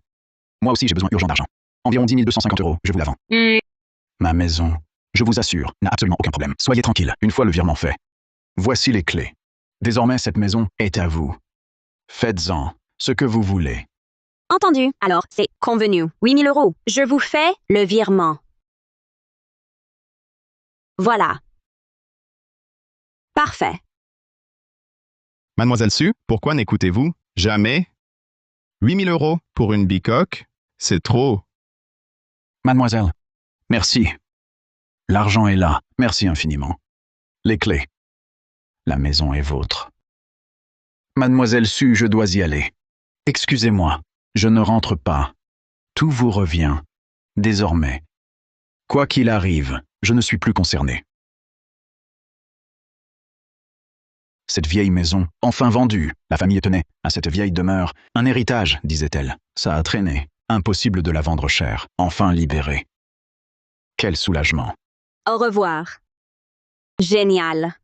Moi aussi, j'ai besoin urgent d'argent. Environ 10 250 euros, je vous la vends. Ma maison, je vous assure, n'a absolument aucun problème. Soyez tranquille, une fois le virement fait. Voici les clés. Désormais, cette maison est à vous. Faites-en ce que vous voulez. Entendu. Alors, c'est convenu. 8 000 euros. Je vous fais le virement. Voilà. Parfait. Mademoiselle Su, pourquoi n'écoutez-vous jamais? 8 000 euros pour une bicoque, c'est trop. Mademoiselle, merci. L'argent est là, merci infiniment. Les clés. La maison est vôtre. Mademoiselle Su, je dois y aller. Excusez-moi, je ne rentre pas. Tout vous revient. Désormais. Quoi qu'il arrive, je ne suis plus concerné. Cette vieille maison, enfin vendue, la famille tenait à cette vieille demeure. Un héritage, disait-elle. Ça a traîné. Impossible de la vendre cher. Enfin libérée. Quel soulagement. Au revoir. Génial.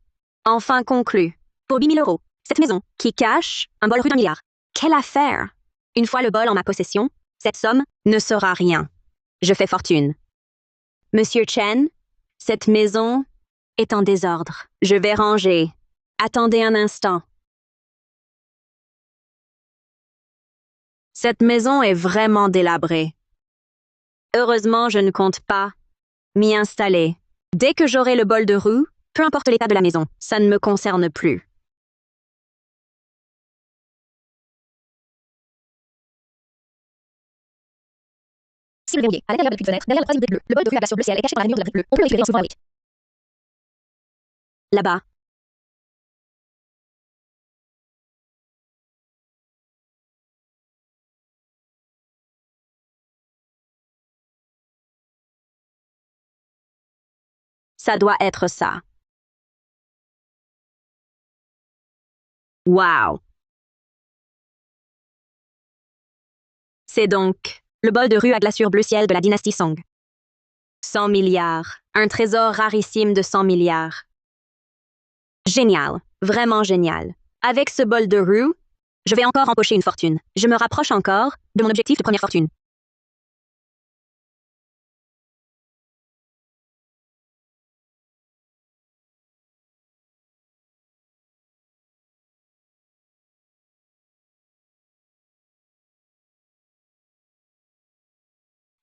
Enfin conclu. Pour 8 000 euros. Cette maison, qui cache un bol rue d'1 milliard. Quelle affaire! Une fois le bol en ma possession, cette somme ne sera rien. Je fais fortune. Monsieur Chen, cette maison est en désordre. Je vais ranger. Attendez un instant. Cette maison est vraiment délabrée. Heureusement, je ne compte pas m'y installer. Dès que j'aurai le bol de rue, peu importe l'état de la maison, ça ne me concerne plus. Si le verrouillé, à l'intérieur de la petite fenêtre, derrière le troisième bleu, le bol de rue à glace sur bleu ciel est caché dans la lumière de la bleu. On peut le récupérer en s'ouvrant la brique. Là-bas. Ça doit être ça. Wow. C'est donc le bol de rue à glaçure bleu ciel de la dynastie Song. 100 milliards. Un trésor rarissime de 100 milliards. Génial. Vraiment génial. Avec ce bol de rue, je vais encore empocher une fortune. Je me rapproche encore de mon objectif de première fortune.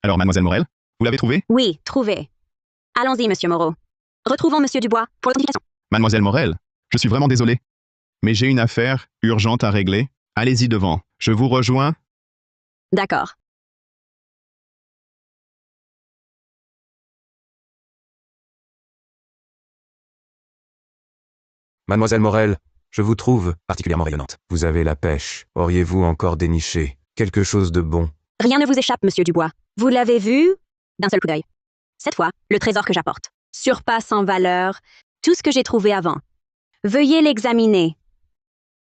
Alors, mademoiselle Morel, vous l'avez trouvé? Oui, trouvé. Allons-y, monsieur Moreau. Retrouvons monsieur Dubois pour l'authentification. Mademoiselle Morel, je suis vraiment désolé. Mais j'ai une affaire urgente à régler. Allez-y devant. Je vous rejoins. D'accord. Mademoiselle Morel, je vous trouve particulièrement rayonnante. Vous avez la pêche. Auriez-vous encore déniché quelque chose de bon? Rien ne vous échappe, monsieur Dubois. Vous l'avez vu d'un seul coup d'œil. Cette fois, le trésor que j'apporte surpasse en valeur tout ce que j'ai trouvé avant. Veuillez l'examiner.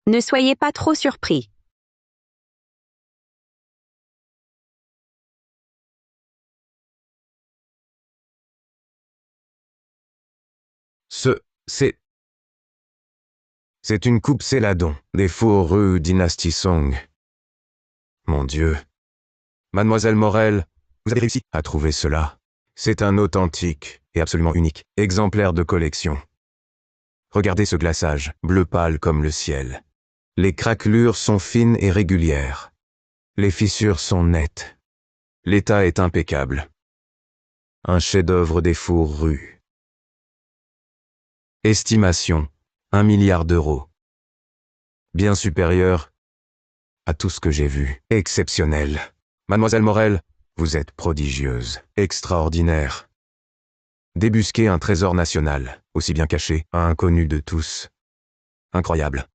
Ne soyez pas trop surpris. C'est une coupe Céladon, des fourrures dynastie Song. Mon Dieu. Mademoiselle Morel, vous avez réussi à trouver cela. C'est un authentique et absolument unique exemplaire de collection. Regardez ce glaçage, bleu pâle comme le ciel. Les craquelures sont fines et régulières. Les fissures sont nettes. L'état est impeccable. Un chef-d'œuvre des fourrures. Estimation, 1 milliard d'euros. Bien supérieur à tout ce que j'ai vu. Exceptionnel. Mademoiselle Morel, vous êtes prodigieuse, extraordinaire. Débusquer un trésor national, aussi bien caché, inconnu de tous. Incroyable.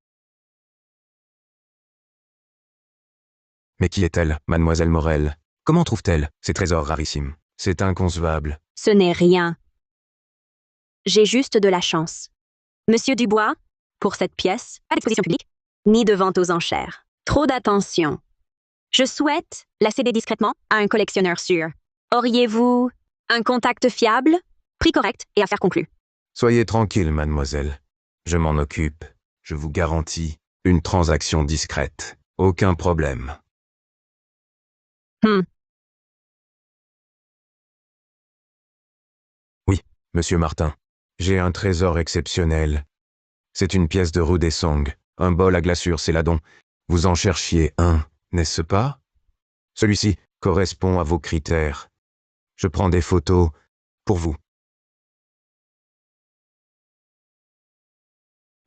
Mais qui est-elle, Mademoiselle Morel? Comment trouve-t-elle ces trésors rarissimes? C'est inconcevable. Ce n'est rien. J'ai juste de la chance. Monsieur Dubois, pour cette pièce, pas d'exposition publique, ni de vente aux enchères. Trop d'attention. Je souhaite la céder discrètement à un collectionneur sûr. Auriez-vous un contact fiable, prix correct et affaire conclue? Soyez tranquille, mademoiselle. Je m'en occupe. Je vous garantis une transaction discrète. Aucun problème. Oui, monsieur Martin. J'ai un trésor exceptionnel. C'est une pièce de rue des Song, un bol à glaçure Céladon. Vous en cherchiez un, n'est-ce pas? Celui-ci correspond à vos critères. Je prends des photos pour vous.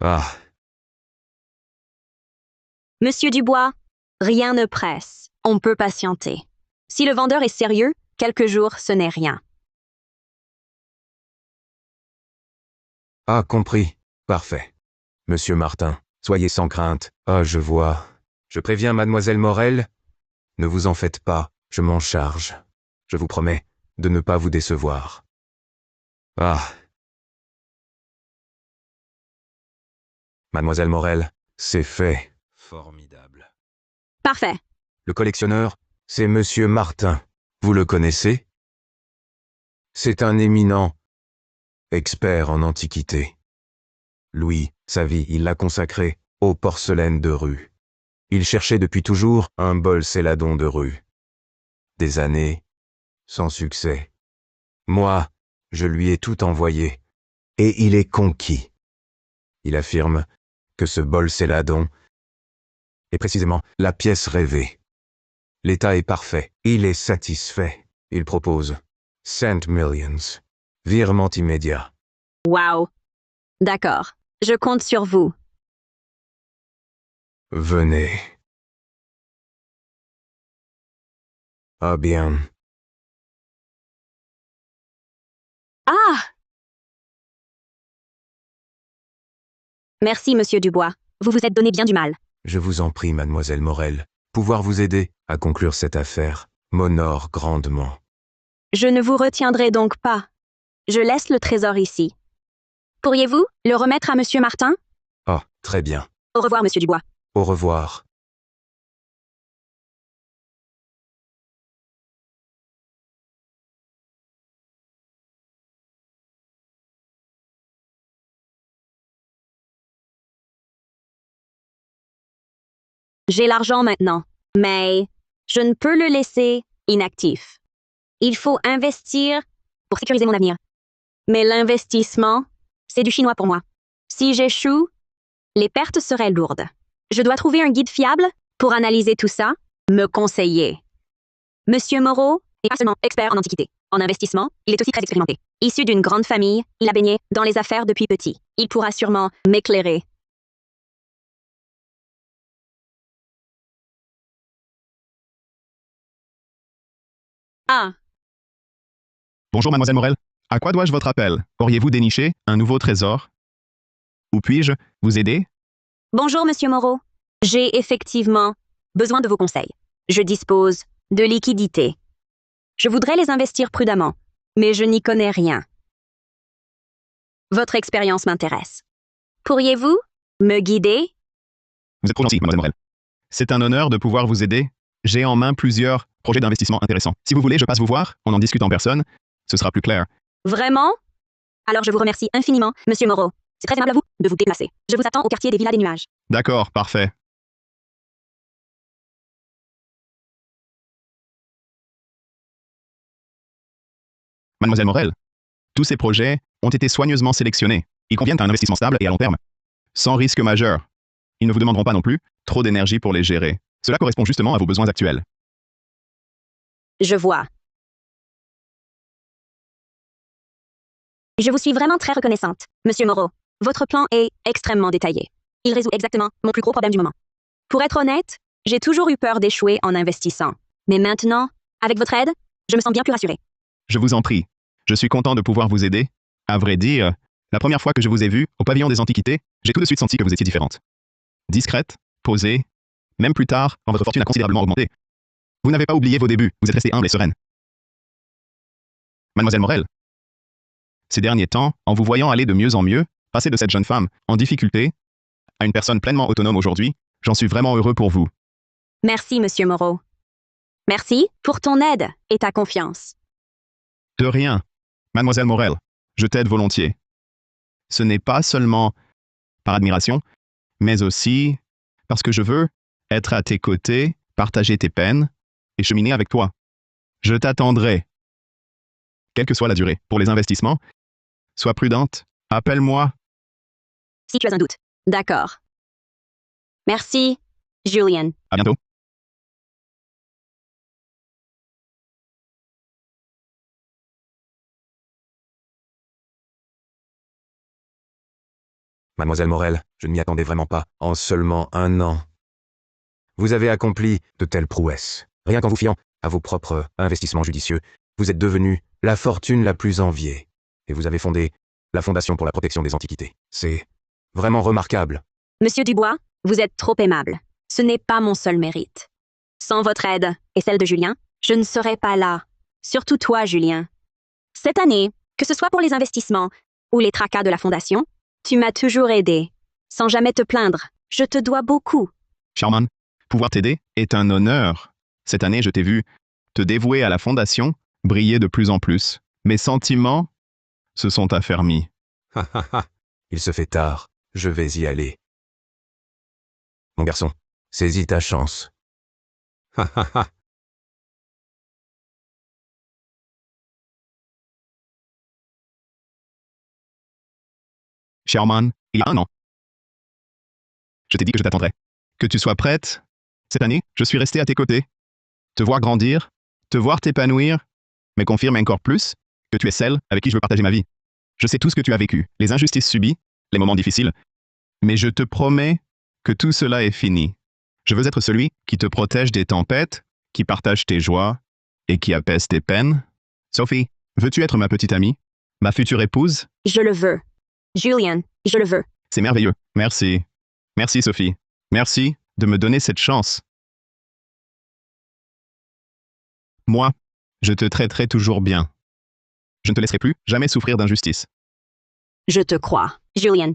Ah, Monsieur Dubois, rien ne presse. On peut patienter. Si le vendeur est sérieux, quelques jours, ce n'est rien. ah, compris. Parfait. Monsieur Martin, soyez sans crainte. Ah, je vois. Je préviens mademoiselle Morel. Ne vous en faites pas, je m'en charge. Je vous promets de ne pas vous décevoir. Ah. Mademoiselle Morel, c'est fait. Formidable. Parfait. Le collectionneur, c'est monsieur Martin. Vous le connaissez? C'est un éminent expert en antiquité. Louis, sa vie, il l'a consacrée aux porcelaines de rue. Il cherchait depuis toujours un bol Céladon de rue. Des années, sans succès. Moi, je lui ai tout envoyé, et il est conquis. Il affirme que ce bol Céladon est précisément la pièce rêvée. L'état est parfait, il est satisfait. Il propose Cent Millions, virement immédiat. Wow. D'accord. Je compte sur vous. Venez. Ah bien. Ah! Merci, monsieur Dubois. Vous vous êtes donné bien du mal. Je vous en prie, mademoiselle Morel. Pouvoir vous aider à conclure cette affaire m'honore grandement. Je ne vous retiendrai donc pas. Je laisse le trésor ici. Pourriez-vous le remettre à monsieur Martin? Ah, très bien. Au revoir, monsieur Dubois. Au revoir. J'ai l'argent maintenant, mais je ne peux le laisser inactif. Il faut investir pour sécuriser mon avenir. Mais l'investissement, c'est du chinois pour moi. Si j'échoue, les pertes seraient lourdes. Je dois trouver un guide fiable pour analyser tout ça, me conseiller. Monsieur Moreau n'est pas seulement expert en antiquité. En investissement, il est aussi très expérimenté. Issu d'une grande famille, il a baigné dans les affaires depuis petit. Il pourra sûrement m'éclairer. Ah, Bonjour, mademoiselle Morel. À quoi dois-je votre appel? Auriez-vous déniché un nouveau trésor? Où puis-je vous aider? bonjour, monsieur Moreau. J'ai effectivement besoin de vos conseils. Je dispose de liquidités. Je voudrais les investir prudemment, mais je n'y connais rien. Votre expérience m'intéresse. Pourriez-vous me guider? Vous êtes trop gentil, mademoiselle Morel. C'est un honneur de pouvoir vous aider. J'ai en main plusieurs projets d'investissement intéressants. Si vous voulez, je passe vous voir, on en discute en personne. Ce sera plus clair. Vraiment? Alors je vous remercie infiniment, monsieur Moreau. C'est très aimable à vous de vous déplacer. Je vous attends au quartier des Villas des Nuages. D'accord, parfait. Mademoiselle Morel, tous ces projets ont été soigneusement sélectionnés. Ils conviennent à un investissement stable et à long terme, sans risque majeur. Ils ne vous demanderont pas non plus trop d'énergie pour les gérer. Cela correspond justement à vos besoins actuels. Je vois. Je vous suis vraiment très reconnaissante, monsieur Moreau. Votre plan est extrêmement détaillé. Il résout exactement mon plus gros problème du moment. Pour être honnête, j'ai toujours eu peur d'échouer en investissant. Mais maintenant, avec votre aide, je me sens bien plus rassurée. Je vous en prie. Je suis content de pouvoir vous aider. À vrai dire, la première fois que je vous ai vu au pavillon des Antiquités, j'ai tout de suite senti que vous étiez différente. Discrète, posée, même plus tard, quand votre fortune a considérablement augmenté. Vous n'avez pas oublié vos débuts, vous êtes restée humble et sereine. Mademoiselle Morel, ces derniers temps, en vous voyant aller de mieux en mieux, passer de cette jeune femme en difficulté à une personne pleinement autonome aujourd'hui, j'en suis vraiment heureux pour vous. Merci, monsieur Moreau. Merci pour ton aide et ta confiance. De rien. Mademoiselle Morel, je t'aide volontiers. Ce n'est pas seulement par admiration, mais aussi parce que je veux être à tes côtés, partager tes peines et cheminer avec toi. Je t'attendrai. Quelle que soit la durée. Pour les investissements, sois prudente. Appelle-moi. Si tu as un doute. D'accord. Merci, Julian. À bientôt. Mademoiselle Morel, je ne m'y attendais vraiment pas. En seulement 1 an. Vous avez accompli de telles prouesses. Rien qu'en vous fiant à vos propres investissements judicieux, vous êtes devenu la fortune la plus enviée. Et vous avez fondé la Fondation pour la protection des Antiquités. C'est vraiment remarquable. Monsieur Dubois, vous êtes trop aimable. Ce n'est pas mon seul mérite. Sans votre aide et celle de Julien, je ne serais pas là. Surtout toi, Julien. Cette année, que ce soit pour les investissements ou les tracas de la Fondation, tu m'as toujours aidé. Sans jamais te plaindre, je te dois beaucoup. Sherman, pouvoir t'aider est un honneur. Cette année, je t'ai vu te dévouer à la Fondation, briller de plus en plus. Mes sentiments se sont affermis. Il se fait tard. Je vais y aller. Mon garçon, saisis ta chance. Sherman, il y a 1 an. Je t'ai dit que je t'attendrais. Que tu sois prête. Cette année, je suis resté à tes côtés. Te voir grandir, te voir t'épanouir, me confirme encore plus que tu es celle avec qui je veux partager ma vie. Je sais tout ce que tu as vécu, les injustices subies, les moments difficiles, mais je te promets que tout cela est fini. Je veux être celui qui te protège des tempêtes, qui partage tes joies et qui apaise tes peines. Sophie, veux-tu être ma petite amie, ma future épouse? Je le veux. Julian, je le veux. C'est merveilleux. Merci. Merci, Sophie. Merci de me donner cette chance. Moi, je te traiterai toujours bien. Je ne te laisserai plus jamais souffrir d'injustice. Je te crois, Julian.